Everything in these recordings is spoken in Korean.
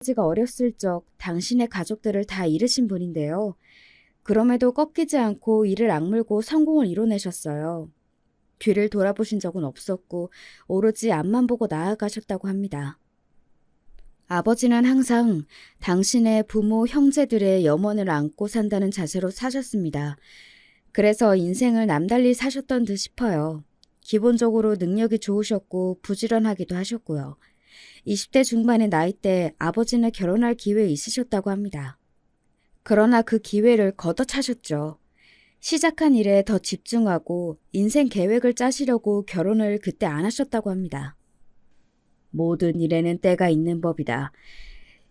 아버지가 어렸을 적 당신의 가족들을 다 잃으신 분인데요. 그럼에도 꺾이지 않고 이를 악물고 성공을 이뤄내셨어요. 뒤를 돌아보신 적은 없었고 오로지 앞만 보고 나아가셨다고 합니다. 아버지는 항상 당신의 부모, 형제들의 염원을 안고 산다는 자세로 사셨습니다. 그래서 인생을 남달리 사셨던 듯 싶어요. 기본적으로 능력이 좋으셨고 부지런하기도 하셨고요. 20대 중반의 나이 때 아버지는 결혼할 기회 있으셨다고 합니다. 그러나 그 기회를 걷어차셨죠. 시작한 일에 더 집중하고 인생 계획을 짜시려고 결혼을 그때 안 하셨다고 합니다. 모든 일에는 때가 있는 법이다.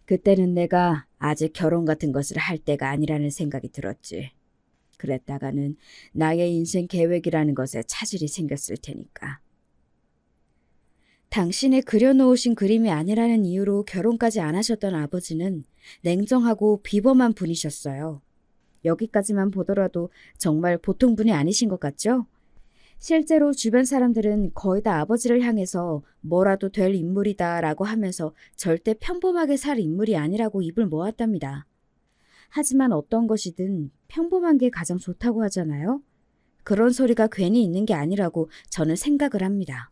그때는 내가 아직 결혼 같은 것을 할 때가 아니라는 생각이 들었지. 그랬다가는 나의 인생 계획이라는 것에 차질이 생겼을 테니까. 당신의 그려놓으신 그림이 아니라는 이유로 결혼까지 안 하셨던 아버지는 냉정하고 비범한 분이셨어요. 여기까지만 보더라도 정말 보통 분이 아니신 것 같죠? 실제로 주변 사람들은 거의 다 아버지를 향해서 뭐라도 될 인물이다 라고 하면서 절대 평범하게 살 인물이 아니라고 입을 모았답니다. 하지만 어떤 것이든 평범한 게 가장 좋다고 하잖아요? 그런 소리가 괜히 있는 게 아니라고 저는 생각을 합니다.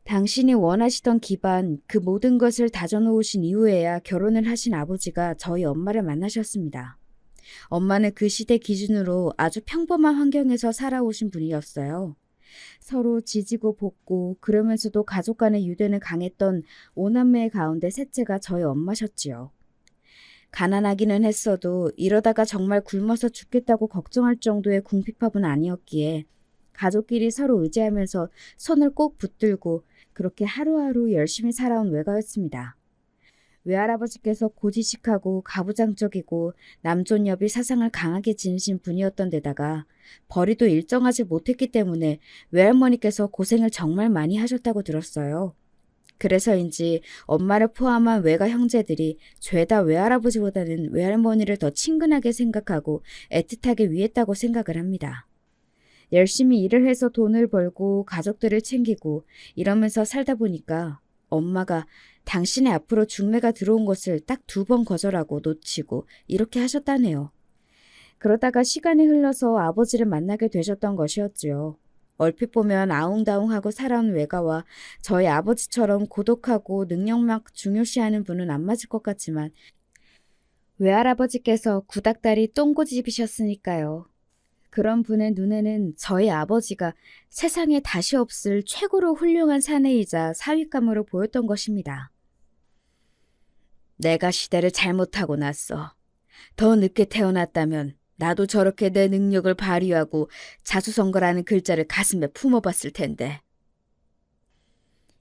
당신이 원하시던 기반, 그 모든 것을 다져놓으신 이후에야 결혼을 하신 아버지가 저희 엄마를 만나셨습니다. 엄마는 그 시대 기준으로 아주 평범한 환경에서 살아오신 분이었어요. 서로 지지고 볶고 그러면서도 가족 간의 유대는 강했던 오남매 가운데 셋째가 저희 엄마셨지요. 가난하기는 했어도 이러다가 정말 굶어서 죽겠다고 걱정할 정도의 궁핍합은 아니었기에 가족끼리 서로 의지하면서 손을 꼭 붙들고 그렇게 하루하루 열심히 살아온 외가였습니다. 외할아버지께서 고지식하고 가부장적이고 남존여비 사상을 강하게 지니신 분이었던 데다가 벌이도 일정하지 못했기 때문에 외할머니께서 고생을 정말 많이 하셨다고 들었어요. 그래서인지 엄마를 포함한 외가 형제들이 죄다 외할아버지보다는 외할머니를 더 친근하게 생각하고 애틋하게 위했다고 생각을 합니다. 열심히 일을 해서 돈을 벌고 가족들을 챙기고 이러면서 살다 보니까 엄마가 당신의 앞으로 중매가 들어온 것을 딱 2번 거절하고 놓치고 이렇게 하셨다네요. 그러다가 시간이 흘러서 아버지를 만나게 되셨던 것이었지요. 얼핏 보면 아웅다웅하고 살아온 외가와 저희 아버지처럼 고독하고 능력만 중요시하는 분은 안 맞을 것 같지만 외할아버지께서 구닥다리 똥고집이셨으니까요. 그런 분의 눈에는 저희 아버지가 세상에 다시 없을 최고로 훌륭한 사내이자 사윗감으로 보였던 것입니다. 내가 시대를 잘못하고 났어. 더 늦게 태어났다면 나도 저렇게 내 능력을 발휘하고 자수성가라는 글자를 가슴에 품어봤을 텐데.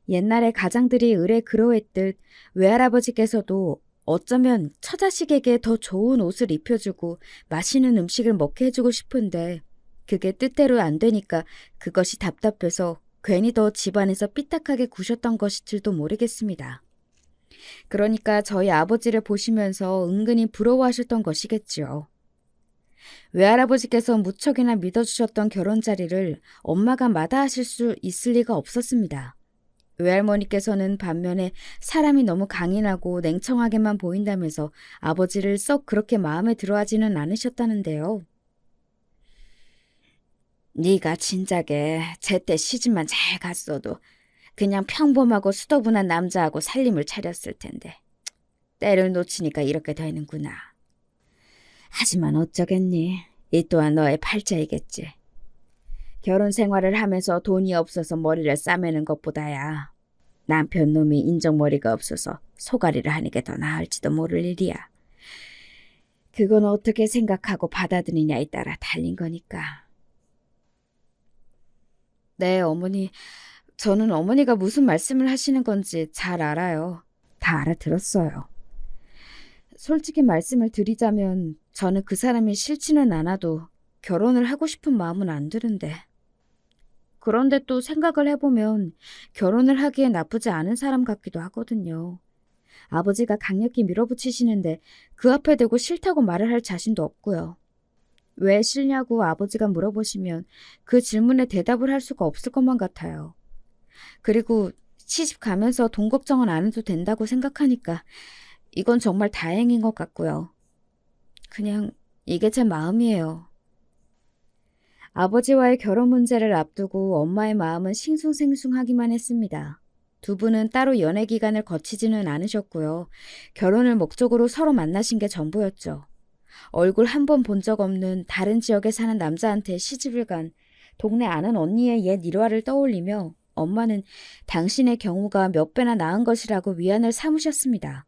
옛날에 가장들이 을에 그러했듯 외할아버지께서도 어쩌면 처자식에게 더 좋은 옷을 입혀주고 맛있는 음식을 먹게 해주고 싶은데 그게 뜻대로 안 되니까 그것이 답답해서 괜히 더 집안에서 삐딱하게 구셨던 것일지도 모르겠습니다. 그러니까 저희 아버지를 보시면서 은근히 부러워하셨던 것이겠지요. 외할아버지께서 무척이나 믿어주셨던 결혼 자리를 엄마가 마다하실 수 있을 리가 없었습니다. 외할머니께서는 반면에 사람이 너무 강인하고 냉청하게만 보인다면서 아버지를 썩 그렇게 마음에 들어하지는 않으셨다는데요. 네가 진작에 제때 시집만 잘 갔어도 그냥 평범하고 수더분한 남자하고 살림을 차렸을 텐데 때를 놓치니까 이렇게 되는구나. 하지만 어쩌겠니? 이 또한 너의 팔자이겠지. 결혼 생활을 하면서 돈이 없어서 머리를 싸매는 것보다야 남편 놈이 인정머리가 없어서 소가리를 하는 게 더 나을지도 모를 일이야. 그건 어떻게 생각하고 받아들이냐에 따라 달린 거니까. 네, 어머니. 저는 어머니가 무슨 말씀을 하시는 건지 잘 알아요. 다 알아들었어요. 솔직히 말씀을 드리자면 저는 그 사람이 싫지는 않아도 결혼을 하고 싶은 마음은 안 드는데. 그런데 또 생각을 해보면 결혼을 하기에 나쁘지 않은 사람 같기도 하거든요. 아버지가 강력히 밀어붙이시는데 그 앞에 대고 싫다고 말을 할 자신도 없고요. 왜 싫냐고 아버지가 물어보시면 그 질문에 대답을 할 수가 없을 것만 같아요. 그리고 시집 가면서 돈 걱정은 안 해도 된다고 생각하니까 이건 정말 다행인 것 같고요. 그냥 이게 제 마음이에요. 아버지와의 결혼 문제를 앞두고 엄마의 마음은 싱숭생숭하기만 했습니다. 두 분은 따로 연애 기간을 거치지는 않으셨고요. 결혼을 목적으로 서로 만나신 게 전부였죠. 얼굴 한 번 본 적 없는 다른 지역에 사는 남자한테 시집을 간 동네 아는 언니의 옛 일화를 떠올리며 엄마는 당신의 경우가 몇 배나 나은 것이라고 위안을 삼으셨습니다.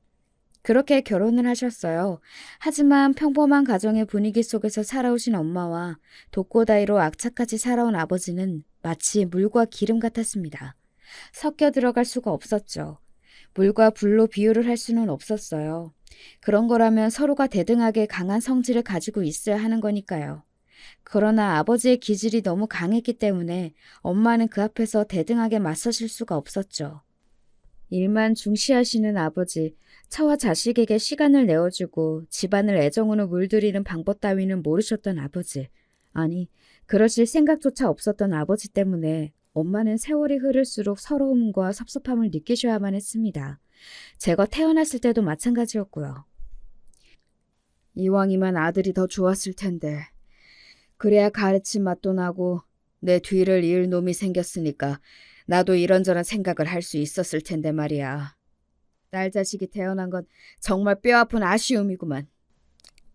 그렇게 결혼을 하셨어요. 하지만 평범한 가정의 분위기 속에서 살아오신 엄마와 독고다이로 악착같이 살아온 아버지는 마치 물과 기름 같았습니다. 섞여 들어갈 수가 없었죠. 물과 불로 비유를 할 수는 없었어요. 그런 거라면 서로가 대등하게 강한 성질을 가지고 있어야 하는 거니까요. 그러나 아버지의 기질이 너무 강했기 때문에 엄마는 그 앞에서 대등하게 맞서실 수가 없었죠. 일만 중시하시는 아버지, 처와 자식에게 시간을 내어주고 집안을 애정으로 물들이는 방법 따위는 모르셨던 아버지. 아니, 그러실 생각조차 없었던 아버지 때문에 엄마는 세월이 흐를수록 서러움과 섭섭함을 느끼셔야만 했습니다. 제가 태어났을 때도 마찬가지였고요. 이왕이면 아들이 더 좋았을 텐데. 그래야 가르침 맛도 나고 내 뒤를 이을 놈이 생겼으니까 나도 이런저런 생각을 할 수 있었을 텐데 말이야. 딸 자식이 태어난 건 정말 뼈아픈 아쉬움이구만.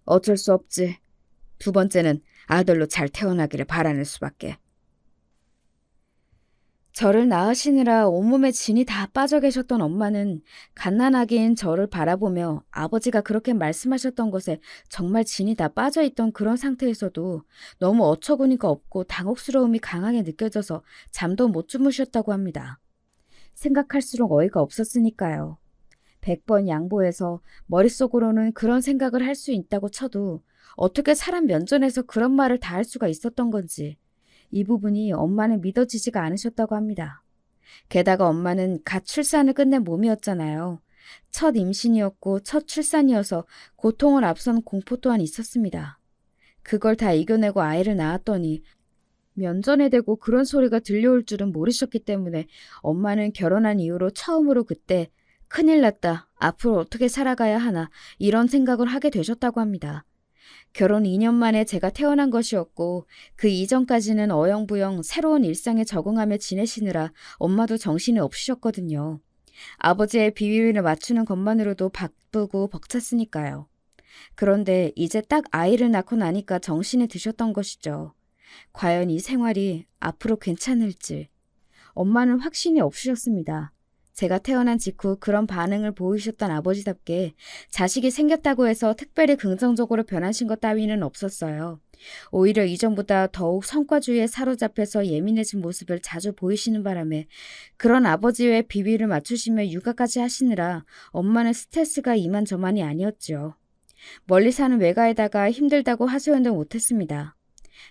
어쩔 수 없지. 두 번째는 아들로 잘 태어나기를 바라는 수밖에. 저를 낳으시느라 온몸에 진이 다 빠져 계셨던 엄마는 갓난아기인 저를 바라보며 아버지가 그렇게 말씀하셨던 것에 정말 진이 다 빠져 있던 그런 상태에서도 너무 어처구니가 없고 당혹스러움이 강하게 느껴져서 잠도 못 주무셨다고 합니다. 생각할수록 어이가 없었으니까요. 100번 양보해서 머릿속으로는 그런 생각을 할 수 있다고 쳐도 어떻게 사람 면전에서 그런 말을 다 할 수가 있었던 건지 이 부분이 엄마는 믿어지지가 않으셨다고 합니다. 게다가 엄마는 갓 출산을 끝낸 몸이었잖아요. 첫 임신이었고 첫 출산이어서 고통을 앞선 공포 또한 있었습니다. 그걸 다 이겨내고 아이를 낳았더니 면전에 대고 그런 소리가 들려올 줄은 모르셨기 때문에 엄마는 결혼한 이후로 처음으로 그때 큰일 났다, 앞으로 어떻게 살아가야 하나 이런 생각을 하게 되셨다고 합니다. 결혼 2년 만에 제가 태어난 것이었고 그 이전까지는 어영부영 새로운 일상에 적응하며 지내시느라 엄마도 정신이 없으셨거든요. 아버지의 비위를 맞추는 것만으로도 바쁘고 벅찼으니까요. 그런데 이제 딱 아이를 낳고 나니까 정신이 드셨던 것이죠. 과연 이 생활이 앞으로 괜찮을지. 엄마는 확신이 없으셨습니다. 제가 태어난 직후 그런 반응을 보이셨던 아버지답게 자식이 생겼다고 해서 특별히 긍정적으로 변하신 것 따위는 없었어요. 오히려 이전보다 더욱 성과주의에 사로잡혀서 예민해진 모습을 자주 보이시는 바람에 그런 아버지의 비위를 맞추시며 육아까지 하시느라 엄마는 스트레스가 이만저만이 아니었죠. 멀리 사는 외가에다가 힘들다고 하소연도 못했습니다.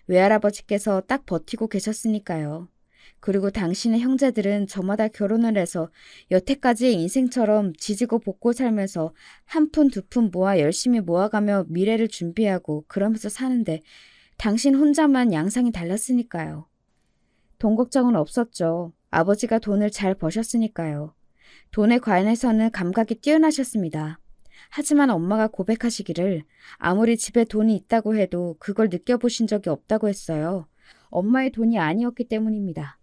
외할아버지께서 딱 버티고 계셨으니까요. 그리고 당신의 형제들은 저마다 결혼을 해서 여태까지의 인생처럼 지지고 볶고 살면서 한 푼 두 푼 모아 열심히 모아가며 미래를 준비하고 그러면서 사는데 당신 혼자만 양상이 달랐으니까요. 돈 걱정은 없었죠. 아버지가 돈을 잘 버셨으니까요. 돈에 관해서는 감각이 뛰어나셨습니다. 하지만 엄마가 고백하시기를 아무리 집에 돈이 있다고 해도 그걸 느껴보신 적이 없다고 했어요. 엄마의 돈이 아니었기 때문입니다.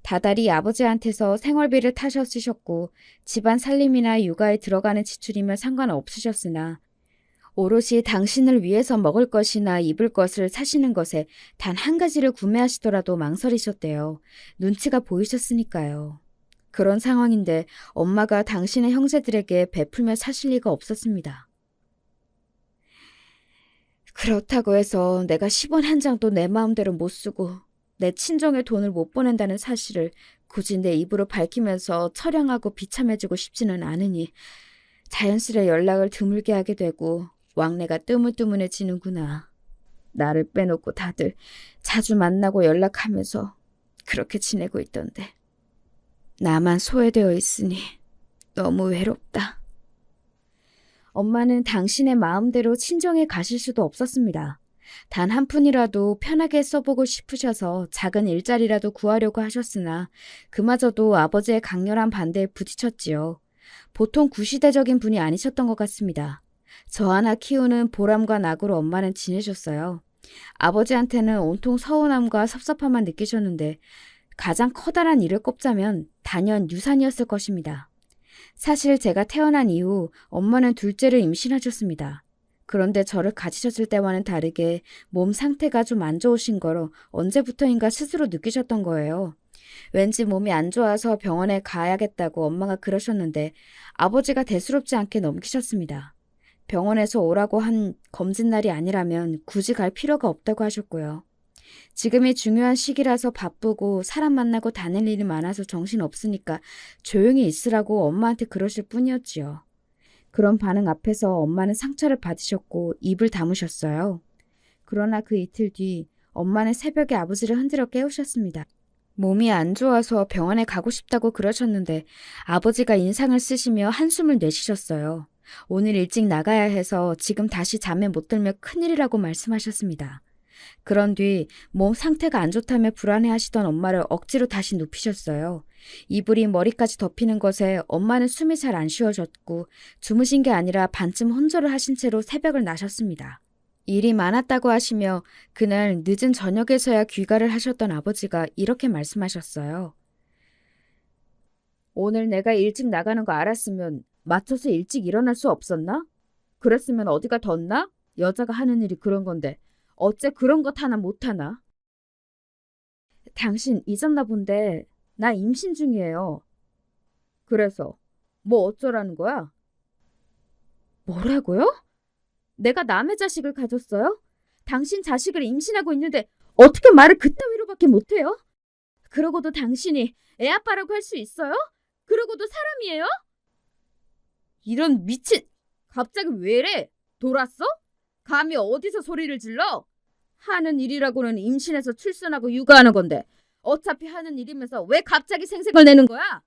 다달이 아버지한테서 생활비를 타셔 쓰셨고 집안 살림이나 육아에 들어가는 지출이면 상관없으셨으나 오롯이 당신을 위해서 먹을 것이나 입을 것을 사시는 것에 단 한 가지를 구매하시더라도 망설이셨대요. 눈치가 보이셨으니까요. 그런 상황인데 엄마가 당신의 형제들에게 베풀며 사실 리가 없었습니다. 그렇다고 해서 내가 10원 한 장도 내 마음대로 못 쓰고 내 친정에 돈을 못 보낸다는 사실을 굳이 내 입으로 밝히면서 처량하고 비참해지고 싶지는 않으니 자연스레 연락을 드물게 하게 되고 왕래가 뜨문뜨문해지는구나. 나를 빼놓고 다들 자주 만나고 연락하면서 그렇게 지내고 있던데 나만 소외되어 있으니 너무 외롭다. 엄마는 당신의 마음대로 친정에 가실 수도 없었습니다. 단 한 푼이라도 편하게 써보고 싶으셔서 작은 일자리라도 구하려고 하셨으나 그마저도 아버지의 강렬한 반대에 부딪혔지요. 보통 구시대적인 분이 아니셨던 것 같습니다. 저 하나 키우는 보람과 낙으로 엄마는 지내셨어요. 아버지한테는 온통 서운함과 섭섭함만 느끼셨는데 가장 커다란 일을 꼽자면 단연 유산이었을 것입니다. 사실 제가 태어난 이후 엄마는 둘째를 임신하셨습니다. 그런데 저를 가지셨을 때와는 다르게 몸 상태가 좀 안 좋으신 거로 언제부터인가 스스로 느끼셨던 거예요. 왠지 몸이 안 좋아서 병원에 가야겠다고 엄마가 그러셨는데 아버지가 대수롭지 않게 넘기셨습니다. 병원에서 오라고 한 검진 날이 아니라면 굳이 갈 필요가 없다고 하셨고요. 지금이 중요한 시기라서 바쁘고 사람 만나고 다닐 일이 많아서 정신 없으니까 조용히 있으라고 엄마한테 그러실 뿐이었지요. 그런 반응 앞에서 엄마는 상처를 받으셨고 입을 다무셨어요. 그러나 그 이틀 뒤 엄마는 새벽에 아버지를 흔들어 깨우셨습니다. 몸이 안 좋아서 병원에 가고 싶다고 그러셨는데 아버지가 인상을 쓰시며 한숨을 내쉬셨어요. 오늘 일찍 나가야 해서 지금 다시 잠에 못 들면 큰일이라고 말씀하셨습니다. 그런 뒤 몸 상태가 안 좋다며 불안해하시던 엄마를 억지로 다시 눕히셨어요. 이불이 머리까지 덮이는 것에 엄마는 숨이 잘 안 쉬어졌고 주무신 게 아니라 반쯤 혼절을 하신 채로 새벽을 나셨습니다. 일이 많았다고 하시며 그날 늦은 저녁에서야 귀가를 하셨던 아버지가 이렇게 말씀하셨어요. 오늘 내가 일찍 나가는 거 알았으면 맞춰서 일찍 일어날 수 없었나? 그랬으면 어디가 덧나? 여자가 하는 일이 그런 건데 어째 그런 것 하나 못하나? 당신 잊었나 본데 나 임신 중이에요. 그래서 뭐 어쩌라는 거야? 뭐라고요? 내가 남의 자식을 가졌어요? 당신 자식을 임신하고 있는데 어떻게 말을 그따위로밖에 못해요? 그러고도 당신이 애 아빠라고 할 수 있어요? 그러고도 사람이에요? 이런 미친... 갑자기 왜 이래? 돌았어? 감히 어디서 소리를 질러? 하는 일이라고는 임신해서 출산하고 육아하는 건데 어차피 하는 일이면서 왜 갑자기 생색을 내는 거야?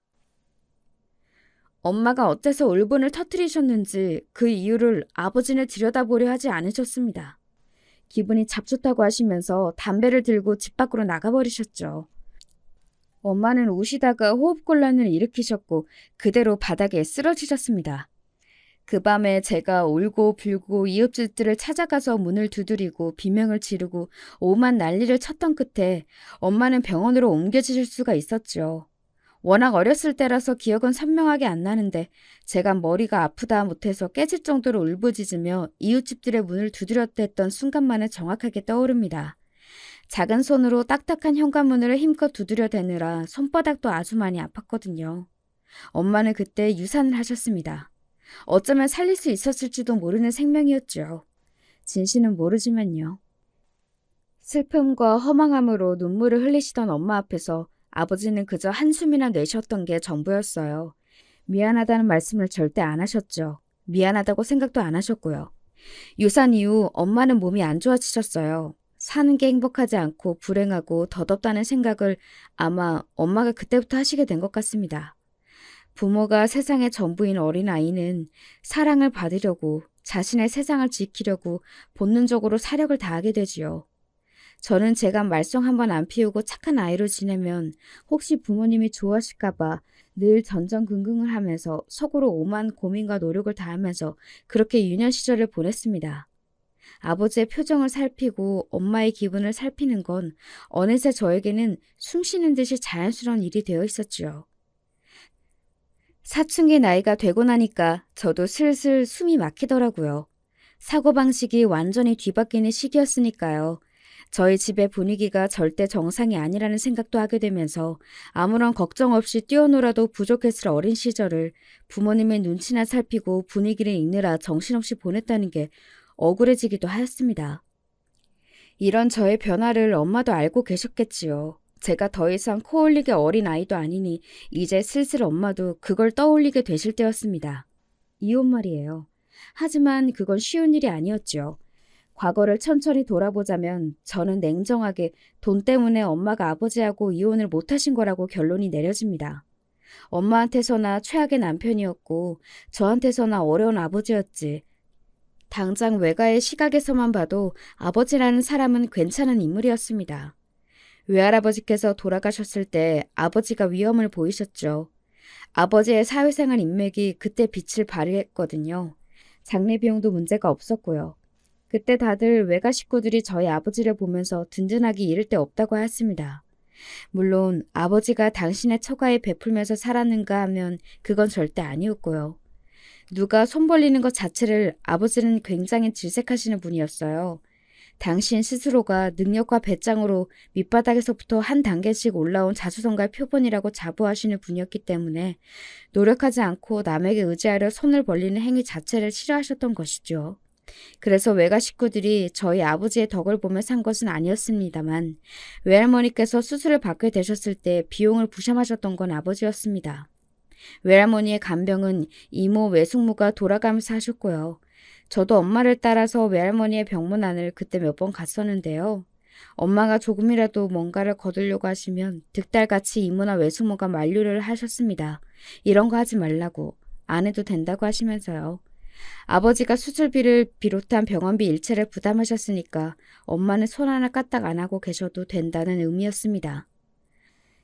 엄마가 어째서 울분을 터뜨리셨는지 그 이유를 아버지는 들여다보려 하지 않으셨습니다. 기분이 잡숫다고 하시면서 담배를 들고 집 밖으로 나가버리셨죠. 엄마는 우시다가 호흡곤란을 일으키셨고 그대로 바닥에 쓰러지셨습니다. 그 밤에 제가 울고 불고 이웃집들을 찾아가서 문을 두드리고 비명을 지르고 오만 난리를 쳤던 끝에 엄마는 병원으로 옮겨지실 수가 있었죠. 워낙 어렸을 때라서 기억은 선명하게 안 나는데 제가 머리가 아프다 못해서 깨질 정도로 울부짖으며 이웃집들의 문을 두드렸댔던 순간만은 정확하게 떠오릅니다. 작은 손으로 딱딱한 현관문을 힘껏 두드려대느라 손바닥도 아주 많이 아팠거든요. 엄마는 그때 유산을 하셨습니다. 어쩌면 살릴 수 있었을지도 모르는 생명이었죠. 진실은 모르지만요. 슬픔과 허망함으로 눈물을 흘리시던 엄마 앞에서 아버지는 그저 한숨이나 내쉬었던 게 전부였어요. 미안하다는 말씀을 절대 안 하셨죠. 미안하다고 생각도 안 하셨고요. 유산 이후 엄마는 몸이 안 좋아지셨어요. 사는 게 행복하지 않고 불행하고 더덥다는 생각을 아마 엄마가 그때부터 하시게 된 것 같습니다. 부모가 세상의 전부인 어린아이는 사랑을 받으려고 자신의 세상을 지키려고 본능적으로 사력을 다하게 되지요. 저는 제가 말썽 한번 안 피우고 착한 아이로 지내면 혹시 부모님이 좋아하실까봐 늘 전전긍긍을 하면서 속으로 오만 고민과 노력을 다하면서 그렇게 유년 시절을 보냈습니다. 아버지의 표정을 살피고 엄마의 기분을 살피는 건 어느새 저에게는 숨 쉬는 듯이 자연스러운 일이 되어 있었지요. 사춘기 나이가 되고 나니까 저도 슬슬 숨이 막히더라고요. 사고방식이 완전히 뒤바뀌는 시기였으니까요. 저희 집의 분위기가 절대 정상이 아니라는 생각도 하게 되면서 아무런 걱정 없이 뛰어놀아도 부족했을 어린 시절을 부모님의 눈치나 살피고 분위기를 읽느라 정신없이 보냈다는 게 억울해지기도 하였습니다. 이런 저의 변화를 엄마도 알고 계셨겠지요. 제가 더 이상 코 올리게 어린 아이도 아니니 이제 슬슬 엄마도 그걸 떠올리게 되실 때였습니다. 이혼 말이에요. 하지만 그건 쉬운 일이 아니었죠. 과거를 천천히 돌아보자면 저는 냉정하게 돈 때문에 엄마가 아버지하고 이혼을 못하신 거라고 결론이 내려집니다. 엄마한테서나 최악의 남편이었고 저한테서나 어려운 아버지였지. 당장 외가의 시각에서만 봐도 아버지라는 사람은 괜찮은 인물이었습니다. 외할아버지께서 돌아가셨을 때 아버지가 위험을 보이셨죠. 아버지의 사회생활 인맥이 그때 빛을 발휘했거든요. 장례 비용도 문제가 없었고요. 그때 다들 외가 식구들이 저희 아버지를 보면서 든든하기 이를 데 없다고 하였습니다. 물론 아버지가 당신의 처가에 베풀면서 살았는가 하면 그건 절대 아니었고요. 누가 손 벌리는 것 자체를 아버지는 굉장히 질색하시는 분이었어요. 당신 스스로가 능력과 배짱으로 밑바닥에서부터 한 단계씩 올라온 자수성가의 표본이라고 자부하시는 분이었기 때문에 노력하지 않고 남에게 의지하려 손을 벌리는 행위 자체를 싫어하셨던 것이죠. 그래서 외가 식구들이 저희 아버지의 덕을 보며 산 것은 아니었습니다만 외할머니께서 수술을 받게 되셨을 때 비용을 부담하셨던 건 아버지였습니다. 외할머니의 간병은 이모, 외숙모가 돌아가면서 하셨고요. 저도 엄마를 따라서 외할머니의 병문안을 그때 몇 번 갔었는데요. 엄마가 조금이라도 뭔가를 거두려고 하시면 득달같이 이모나 외숙모가 만류를 하셨습니다. 이런 거 하지 말라고, 안 해도 된다고 하시면서요. 아버지가 수술비를 비롯한 병원비 일체를 부담하셨으니까 엄마는 손 하나 까딱 안 하고 계셔도 된다는 의미였습니다.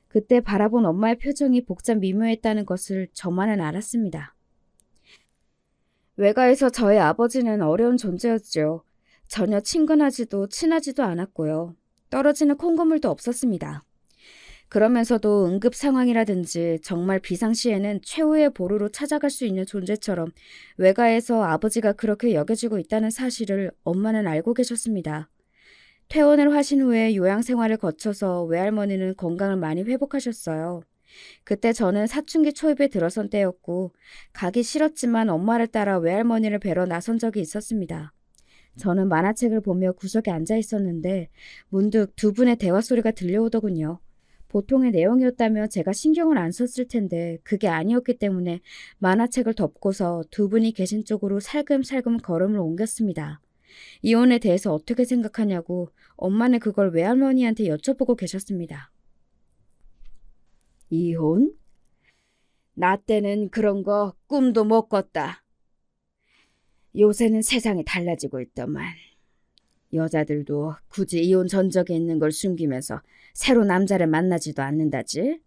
그때 바라본 엄마의 표정이 복잡 미묘했다는 것을 저만은 알았습니다. 외가에서 저의 아버지는 어려운 존재였죠. 전혀 친근하지도 친하지도 않았고요. 떨어지는 콩고물도 없었습니다. 그러면서도 응급 상황이라든지 정말 비상시에는 최후의 보루로 찾아갈 수 있는 존재처럼 외가에서 아버지가 그렇게 여겨지고 있다는 사실을 엄마는 알고 계셨습니다. 퇴원을 하신 후에 요양생활을 거쳐서 외할머니는 건강을 많이 회복하셨어요. 그때 저는 사춘기 초입에 들어선 때였고 가기 싫었지만 엄마를 따라 외할머니를 뵈러 나선 적이 있었습니다. 저는 만화책을 보며 구석에 앉아 있었는데 문득 두 분의 대화 소리가 들려오더군요. 보통의 내용이었다면 제가 신경을 안 썼을 텐데 그게 아니었기 때문에 만화책을 덮고서 두 분이 계신 쪽으로 살금살금 걸음을 옮겼습니다. 이혼에 대해서 어떻게 생각하냐고 엄마는 그걸 외할머니한테 여쭤보고 계셨습니다. 이혼? 나 때는 그런 거 꿈도 못 꿨다. 요새는 세상이 달라지고 있더만. 여자들도 굳이 이혼 전적에 있는 걸 숨기면서 새로 남자를 만나지도 않는다지.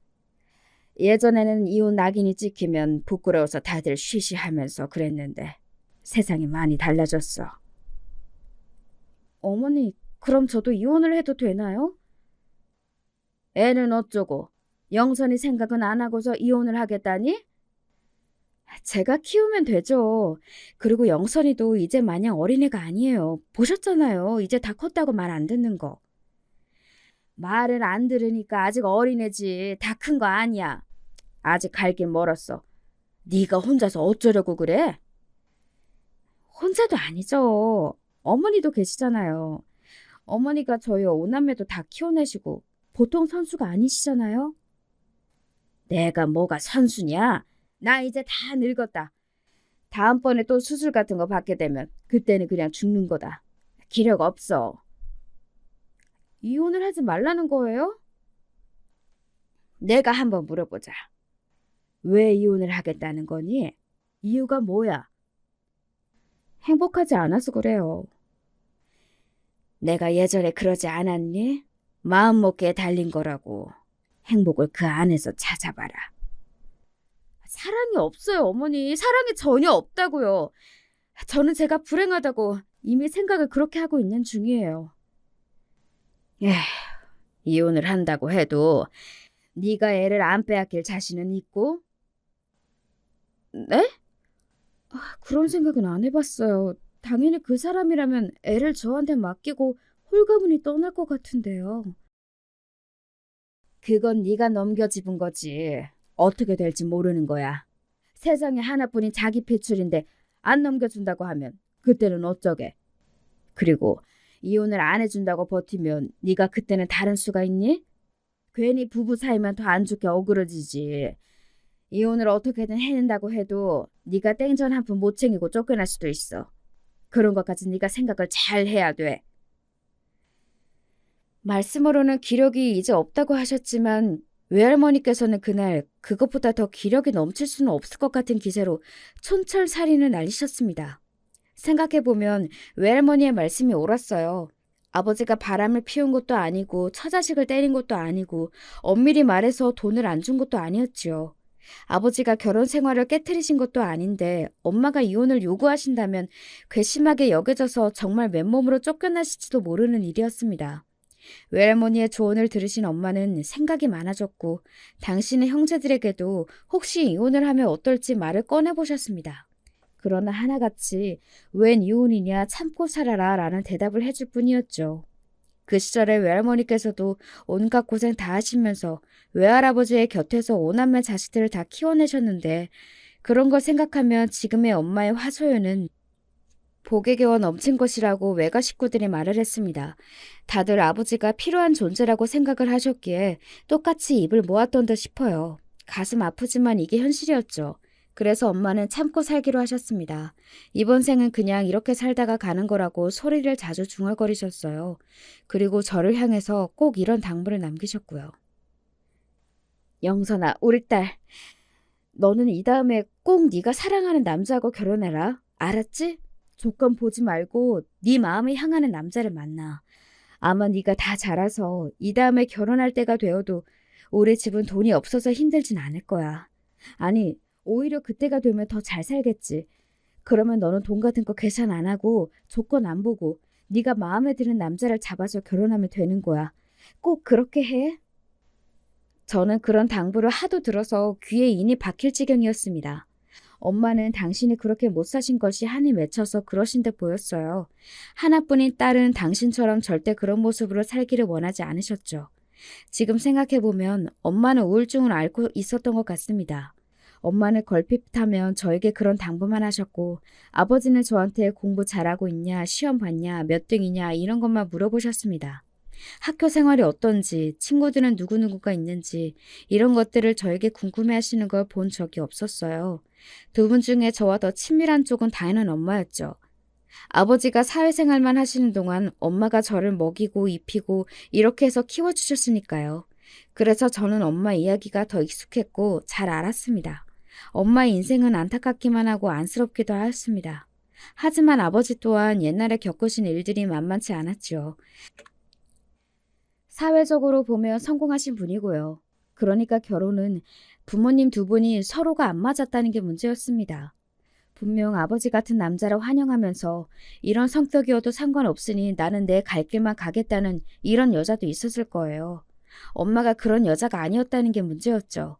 예전에는 이혼 낙인이 찍히면 부끄러워서 다들 쉬쉬하면서 그랬는데 세상이 많이 달라졌어. 어머니, 그럼 저도 이혼을 해도 되나요? 애는 어쩌고? 영선이 생각은 안 하고서 이혼을 하겠다니? 제가 키우면 되죠. 그리고 영선이도 이제 마냥 어린애가 아니에요. 보셨잖아요. 이제 다 컸다고 말 안 듣는 거. 말을 안 들으니까 아직 어린애지. 다 큰 거 아니야. 아직 갈 길 멀었어. 네가 혼자서 어쩌려고 그래? 혼자도 아니죠. 어머니도 계시잖아요. 어머니가 저희 오남매도 다 키워내시고 보통 선수가 아니시잖아요. 내가 뭐가 선수냐? 나 이제 다 늙었다. 다음번에 또 수술 같은 거 받게 되면 그때는 그냥 죽는 거다. 기력 없어. 이혼을 하지 말라는 거예요? 내가 한번 물어보자. 왜 이혼을 하겠다는 거니? 이유가 뭐야? 행복하지 않아서 그래요. 내가 예전에 그러지 않았니? 마음먹기에 달린 거라고. 행복을 그 안에서 찾아봐라. 사랑이 없어요, 어머니. 사랑이 전혀 없다고요. 저는 제가 불행하다고 이미 생각을 그렇게 하고 있는 중이에요. 이혼을 한다고 해도 네가 애를 안 빼앗길 자신은 있고? 네? 그런 생각은 안 해봤어요. 당연히 그 사람이라면 애를 저한테 맡기고 홀가분히 떠날 것 같은데요. 그건 네가 넘겨짚은 거지. 어떻게 될지 모르는 거야. 세상에 하나뿐인 자기 핏줄인데 안 넘겨준다고 하면 그때는 어쩌게. 그리고 이혼을 안 해준다고 버티면 네가 그때는 다른 수가 있니? 괜히 부부 사이만 더 안 좋게 어그러지지. 이혼을 어떻게든 해낸다고 해도 네가 땡전 한 푼 못 챙기고 쫓겨날 수도 있어. 그런 것까지 네가 생각을 잘 해야 돼. 말씀으로는 기력이 이제 없다고 하셨지만 외할머니께서는 그날 그것보다 더 기력이 넘칠 수는 없을 것 같은 기세로 촌철살인을 날리셨습니다. 생각해보면 외할머니의 말씀이 옳았어요. 아버지가 바람을 피운 것도 아니고 처자식을 때린 것도 아니고 엄밀히 말해서 돈을 안 준 것도 아니었지요. 아버지가 결혼 생활을 깨트리신 것도 아닌데 엄마가 이혼을 요구하신다면 괘씸하게 여겨져서 정말 맨몸으로 쫓겨나실지도 모르는 일이었습니다. 외할머니의 조언을 들으신 엄마는 생각이 많아졌고 당신의 형제들에게도 혹시 이혼을 하면 어떨지 말을 꺼내보셨습니다. 그러나 하나같이 웬 이혼이냐 참고 살아라 라는 대답을 해줄 뿐이었죠. 그 시절에 외할머니께서도 온갖 고생 다 하시면서 외할아버지의 곁에서 오남매 자식들을 다 키워내셨는데 그런 걸 생각하면 지금의 엄마의 화소연은 복에 겨워 넘친 것이라고 외가 식구들이 말을 했습니다. 다들 아버지가 필요한 존재라고 생각을 하셨기에 똑같이 입을 모았던 듯 싶어요. 가슴 아프지만 이게 현실이었죠. 그래서 엄마는 참고 살기로 하셨습니다. 이번 생은 그냥 이렇게 살다가 가는 거라고 소리를 자주 중얼거리셨어요. 그리고 저를 향해서 꼭 이런 당부를 남기셨고요. 영선아, 우리 딸. 너는 이 다음에 꼭 네가 사랑하는 남자하고 결혼해라. 알았지? 조건 보지 말고 네 마음을 향하는 남자를 만나. 아마 네가 다 자라서 이 다음에 결혼할 때가 되어도 우리 집은 돈이 없어서 힘들진 않을 거야. 아니, 오히려 그때가 되면 더 잘 살겠지. 그러면 너는 돈 같은 거 계산 안 하고 조건 안 보고 네가 마음에 드는 남자를 잡아서 결혼하면 되는 거야. 꼭 그렇게 해. 저는 그런 당부를 하도 들어서 귀에 인이 박힐 지경이었습니다. 엄마는 당신이 그렇게 못 사신 것이 한이 맺혀서 그러신 듯 보였어요. 하나뿐인 딸은 당신처럼 절대 그런 모습으로 살기를 원하지 않으셨죠. 지금 생각해보면 엄마는 우울증을 앓고 있었던 것 같습니다. 엄마는 걸핏하면 저에게 그런 당부만 하셨고 아버지는 저한테 공부 잘하고 있냐, 시험 봤냐, 몇 등이냐 이런 것만 물어보셨습니다. 학교 생활이 어떤지, 친구들은 누구누구가 있는지 이런 것들을 저에게 궁금해하시는 걸 본 적이 없었어요. 두 분 중에 저와 더 친밀한 쪽은 다혜는 엄마였죠. 아버지가 사회생활만 하시는 동안 엄마가 저를 먹이고 입히고 이렇게 해서 키워주셨으니까요. 그래서 저는 엄마 이야기가 더 익숙했고 잘 알았습니다. 엄마의 인생은 안타깝기만 하고 안쓰럽기도 하였습니다. 하지만 아버지 또한 옛날에 겪으신 일들이 만만치 않았죠. 사회적으로 보면 성공하신 분이고요. 그러니까 결혼은 부모님 두 분이 서로가 안 맞았다는 게 문제였습니다. 분명 아버지 같은 남자를 환영하면서 이런 성격이어도 상관없으니 나는 내 갈 길만 가겠다는 이런 여자도 있었을 거예요. 엄마가 그런 여자가 아니었다는 게 문제였죠.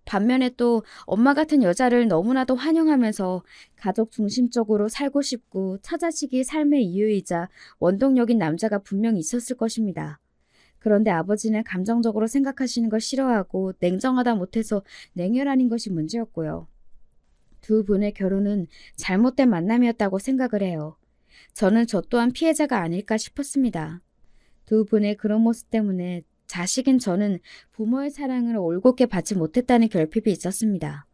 반면에 또 엄마 같은 여자를 너무나도 환영하면서 가족 중심적으로 살고 싶고 처자식이 삶의 이유이자 원동력인 남자가 분명히 있었을 것입니다. 그런데 아버지는 감정적으로 생각하시는 걸 싫어하고 냉정하다 못해서 냉혈한인 것이 문제였고요. 두 분의 결혼은 잘못된 만남이었다고 생각을 해요. 저는 저 또한 피해자가 아닐까 싶었습니다. 두 분의 그런 모습 때문에 자식인 저는 부모의 사랑을 올곧게 받지 못했다는 결핍이 있었습니다.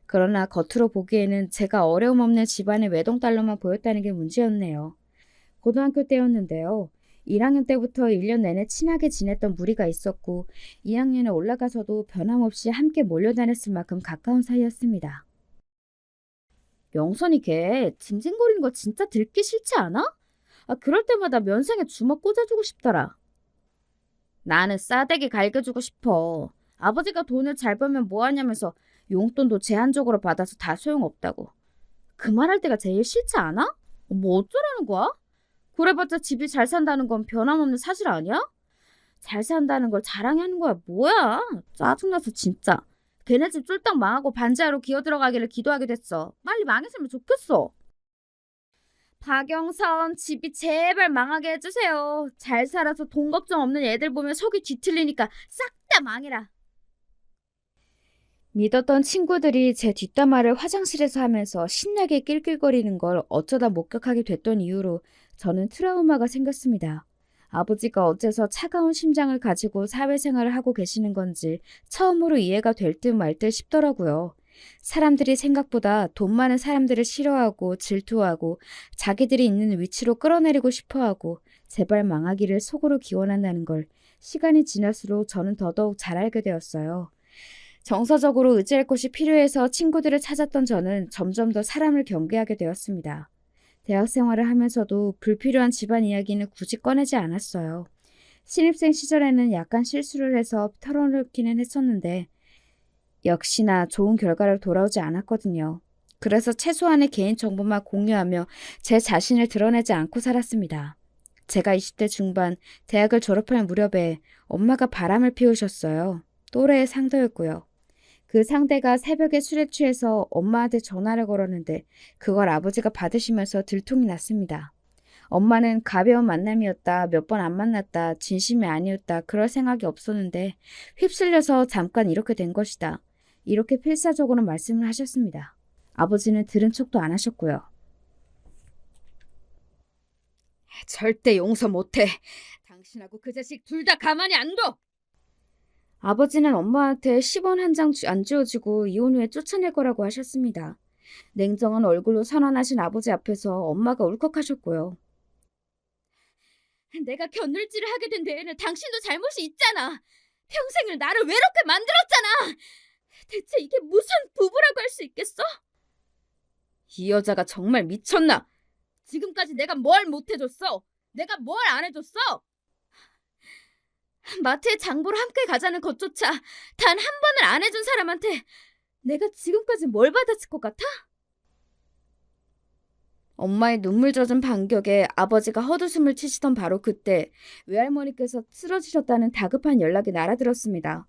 그러나 겉으로 보기에는 제가 어려움 없는 집안의 외동딸로만 보였다는 게 문제였네요. 고등학교 때였는데요. 1학년 때부터 1년 내내 친하게 지냈던 무리가 있었고 2학년에 올라가서도 변함없이 함께 몰려다녔을 만큼 가까운 사이였습니다. 영선이 걔 징징거리는 거 진짜 들기 싫지 않아? 그럴 때마다 면상에 주먹 꽂아주고 싶더라. 나는 싸대기 갈겨주고 싶어. 아버지가 돈을 잘 벌면 뭐하냐면서 용돈도 제한적으로 받아서 다 소용없다고. 그 말할 때가 제일 싫지 않아? 뭐 어쩌라는 거야? 그래봤자 집이 잘 산다는 건 변함없는 사실 아니야? 잘 산다는 걸 자랑하는 거야 뭐야? 짜증나서 진짜. 걔네 집 쫄딱 망하고 반지하로 기어들어가기를 기도하게 됐어. 빨리 망했으면 좋겠어. 박영선 집이 제발 망하게 해주세요. 잘 살아서 돈 걱정 없는 애들 보면 속이 뒤틀리니까 싹 다 망해라. 믿었던 친구들이 제 뒷담화를 화장실에서 하면서 신나게 낄낄거리는 걸 어쩌다 목격하게 됐던 이후로 저는 트라우마가 생겼습니다. 아버지가 어째서 차가운 심장을 가지고 사회생활을 하고 계시는 건지 처음으로 이해가 될 듯 말 듯 싶더라고요. 사람들이 생각보다 돈 많은 사람들을 싫어하고 질투하고 자기들이 있는 위치로 끌어내리고 싶어하고 제발 망하기를 속으로 기원한다는 걸 시간이 지날수록 저는 더더욱 잘 알게 되었어요. 정서적으로 의지할 곳이 필요해서 친구들을 찾았던 저는 점점 더 사람을 경계하게 되었습니다. 대학 생활을 하면서도 불필요한 집안 이야기는 굳이 꺼내지 않았어요. 신입생 시절에는 약간 실수를 해서 털어놓기는 했었는데 역시나 좋은 결과로 돌아오지 않았거든요. 그래서 최소한의 개인 정보만 공유하며 제 자신을 드러내지 않고 살았습니다. 제가 20대 중반 대학을 졸업할 무렵에 엄마가 바람을 피우셨어요. 또래의 상대였고요. 그 상대가 새벽에 술에 취해서 엄마한테 전화를 걸었는데 그걸 아버지가 받으시면서 들통이 났습니다. 엄마는 가벼운 만남이었다, 몇 번 안 만났다, 진심이 아니었다, 그럴 생각이 없었는데 휩쓸려서 잠깐 이렇게 된 것이다. 이렇게 필사적으로 말씀을 하셨습니다. 아버지는 들은 척도 안 하셨고요. 절대 용서 못해. 당신하고 그 자식 둘 다 가만히 안 둬. 아버지는 엄마한테 10원 한 장 안 쥐어주고 이혼 후에 쫓아낼 거라고 하셨습니다. 냉정한 얼굴로 선언하신 아버지 앞에서 엄마가 울컥하셨고요. 내가 견눌지를 하게 된 데에는 당신도 잘못이 있잖아. 평생을 나를 외롭게 만들었잖아. 대체 이게 무슨 부부라고 할 수 있겠어? 이 여자가 정말 미쳤나? 지금까지 내가 뭘 못해줬어? 내가 뭘 안 해줬어? 마트에 장보러 함께 가자는 것조차 단 한 번을 안 해준 사람한테 내가 지금까지 뭘 받았을 것 같아? 엄마의 눈물 젖은 반격에 아버지가 헛웃음을 치시던 바로 그때 외할머니께서 쓰러지셨다는 다급한 연락이 날아들었습니다.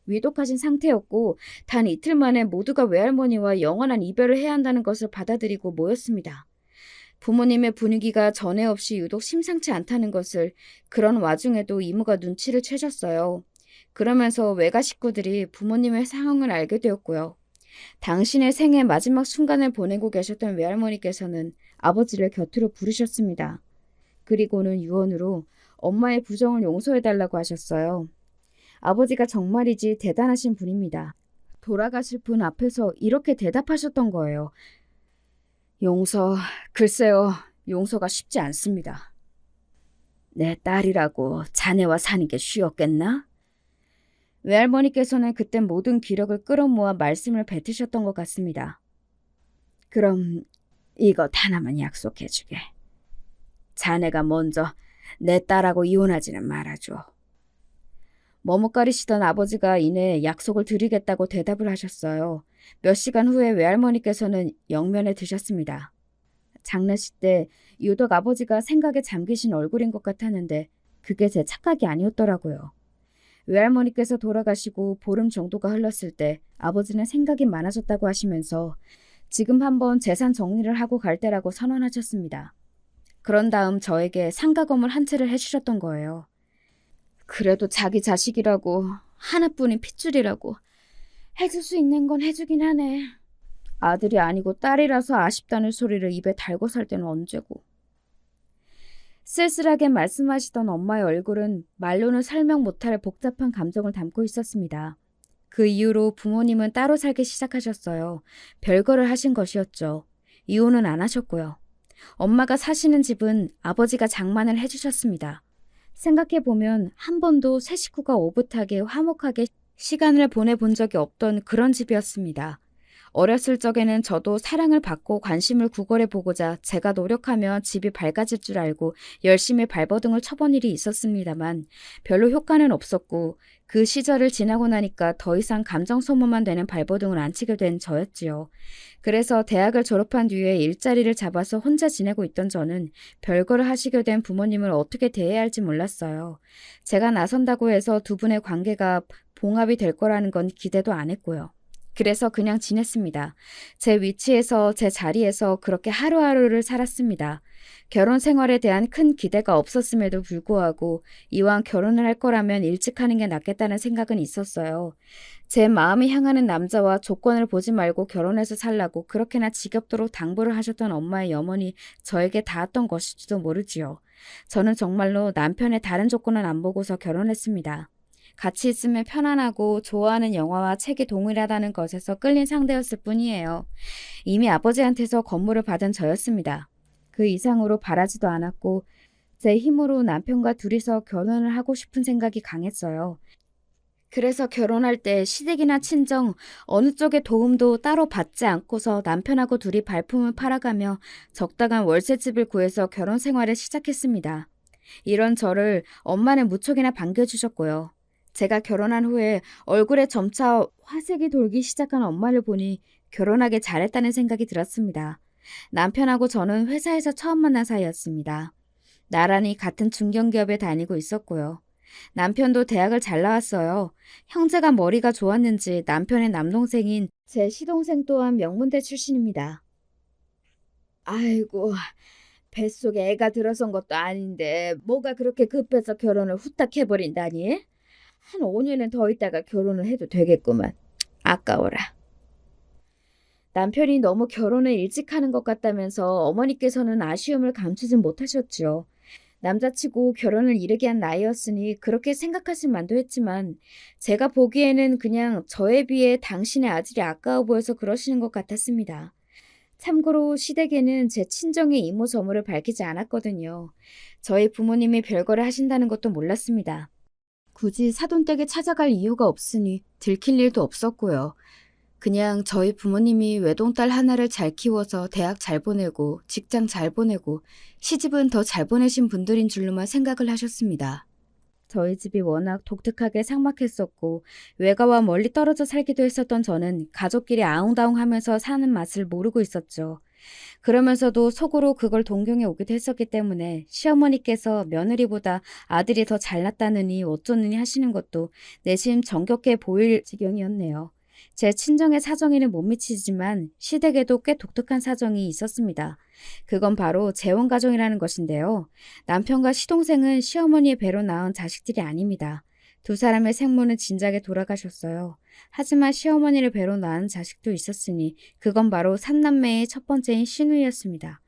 위독하신 상태였고 단 이틀 만에 모두가 외할머니와 영원한 이별을 해야 한다는 것을 받아들이고 모였습니다. 부모님의 분위기가 전에 없이 유독 심상치 않다는 것을 그런 와중에도 이모가 눈치를 채셨어요. 그러면서 외가 식구들이 부모님의 상황을 알게 되었고요. 당신의 생애 마지막 순간을 보내고 계셨던 외할머니께서는 아버지를 곁으로 부르셨습니다. 그리고는 유언으로 엄마의 부정을 용서해달라고 하셨어요. 아버지가 정말이지 대단하신 분입니다. 돌아가실 분 앞에서 이렇게 대답하셨던 거예요. 글쎄요, 용서가 쉽지 않습니다. 내 딸이라고 자네와 사는 게 쉬웠겠나? 외할머니께서는 그때 모든 기력을 끌어모아 말씀을 뱉으셨던 것 같습니다. 그럼 이것 하나만 약속해주게. 자네가 먼저 내 딸하고 이혼하지는 말아줘. 머뭇거리시던 아버지가 이내 약속을 드리겠다고 대답을 하셨어요. 몇 시간 후에 외할머니께서는 영면에 드셨습니다. 장례식 때 유독 아버지가 생각에 잠기신 얼굴인 것 같았는데 그게 제 착각이 아니었더라고요. 외할머니께서 돌아가시고 보름 정도가 흘렀을 때 아버지는 생각이 많아졌다고 하시면서 지금 한번 재산 정리를 하고 갈 때라고 선언하셨습니다. 그런 다음 저에게 상가검을 한 채를 해주셨던 거예요. 그래도 자기 자식이라고 하나뿐인 핏줄이라고 해줄 수 있는 건 해주긴 하네. 아들이 아니고 딸이라서 아쉽다는 소리를 입에 달고 살 때는 언제고. 쓸쓸하게 말씀하시던 엄마의 얼굴은 말로는 설명 못할 복잡한 감정을 담고 있었습니다. 그 이후로 부모님은 따로 살기 시작하셨어요. 별거를 하신 것이었죠. 이혼은 안 하셨고요. 엄마가 사시는 집은 아버지가 장만을 해주셨습니다. 생각해보면 한 번도 세 식구가 오붓하게 화목하게 시간을 보내본 적이 없던 그런 집이었습니다. 어렸을 적에는 저도 사랑을 받고 관심을 구걸해 보고자 제가 노력하며 집이 밝아질 줄 알고 열심히 발버둥을 쳐본 일이 있었습니다만 별로 효과는 없었고 그 시절을 지나고 나니까 더 이상 감정 소모만 되는 발버둥을 안 치게 된 저였지요. 그래서 대학을 졸업한 뒤에 일자리를 잡아서 혼자 지내고 있던 저는 별거를 하시게 된 부모님을 어떻게 대해야 할지 몰랐어요. 제가 나선다고 해서 두 분의 관계가 봉합이 될 거라는 건 기대도 안 했고요. 그래서 그냥 지냈습니다. 제 위치에서 제 자리에서 그렇게 하루하루를 살았습니다. 결혼 생활에 대한 큰 기대가 없었음에도 불구하고 이왕 결혼을 할 거라면 일찍 하는 게 낫겠다는 생각은 있었어요. 제 마음이 향하는 남자와 조건을 보지 말고 결혼해서 살라고 그렇게나 지겹도록 당부를 하셨던 엄마의 염원이 저에게 닿았던 것일지도 모르지요. 저는 정말로 남편의 다른 조건은 안 보고서 결혼했습니다. 같이 있으면 편안하고 좋아하는 영화와 책이 동일하다는 것에서 끌린 상대였을 뿐이에요. 이미 아버지한테서 건물을 받은 저였습니다. 그 이상으로 바라지도 않았고 제 힘으로 남편과 둘이서 결혼을 하고 싶은 생각이 강했어요. 그래서 결혼할 때 시댁이나 친정 어느 쪽의 도움도 따로 받지 않고서 남편하고 둘이 발품을 팔아가며 적당한 월세집을 구해서 결혼 생활을 시작했습니다. 이런 저를 엄마는 무척이나 반겨주셨고요. 제가 결혼한 후에 얼굴에 점차 화색이 돌기 시작한 엄마를 보니 결혼하게 잘했다는 생각이 들었습니다. 남편하고 저는 회사에서 처음 만난 사이였습니다. 나란히 같은 중견기업에 다니고 있었고요. 남편도 대학을 잘 나왔어요. 형제가 머리가 좋았는지 남편의 남동생인 제 시동생 또한 명문대 출신입니다. 아이고, 뱃속에 애가 들어선 것도 아닌데 뭐가 그렇게 급해서 결혼을 후딱 해버린다니? 한 5년은 더 있다가 결혼을 해도 되겠구만. 아까워라. 남편이 너무 결혼을 일찍 하는 것 같다면서 어머니께서는 아쉬움을 감추지 못하셨죠. 남자치고 결혼을 이르게 한 나이였으니 그렇게 생각하실 만도 했지만 제가 보기에는 그냥 저에 비해 당신의 아들이 아까워 보여서 그러시는 것 같았습니다. 참고로 시댁에는 제 친정의 이모 저모를 밝히지 않았거든요. 저희 부모님이 별거를 하신다는 것도 몰랐습니다. 굳이 사돈댁에 찾아갈 이유가 없으니 들킬 일도 없었고요. 그냥 저희 부모님이 외동딸 하나를 잘 키워서 대학 잘 보내고 직장 잘 보내고 시집은 더 잘 보내신 분들인 줄로만 생각을 하셨습니다. 저희 집이 워낙 독특하게 삭막했었고 외가와 멀리 떨어져 살기도 했었던 저는 가족끼리 아웅다웅하면서 사는 맛을 모르고 있었죠. 그러면서도 속으로 그걸 동경해 오기도 했었기 때문에 시어머니께서 며느리보다 아들이 더 잘났다느니 어쩌느니 하시는 것도 내심 정겹게 보일 지경이었네요. 제 친정의 사정에는 못 미치지만 시댁에도 꽤 독특한 사정이 있었습니다. 그건 바로 재혼가정이라는 것인데요. 남편과 시동생은 시어머니의 배로 낳은 자식들이 아닙니다. 두 사람의 생모는 진작에 돌아가셨어요. 하지만 시어머니를 배로 낳은 자식도 있었으니 그건 바로 삼남매의 첫 번째인 시누이였습니다.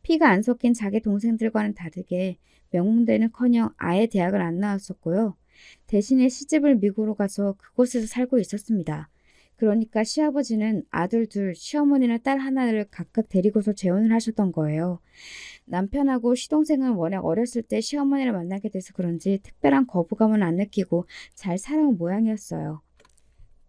피가 안 섞인 자기 동생들과는 다르게 명문대는커녕 아예 대학을 안 나왔었고요. 대신에 시집을 미국으로 가서 그곳에서 살고 있었습니다. 그러니까 시아버지는 아들 둘, 시어머니는 딸 하나를 각각 데리고서 재혼을 하셨던 거예요. 남편하고 시동생은 워낙 어렸을 때 시어머니를 만나게 돼서 그런지 특별한 거부감은 안 느끼고 잘 살아온 모양이었어요.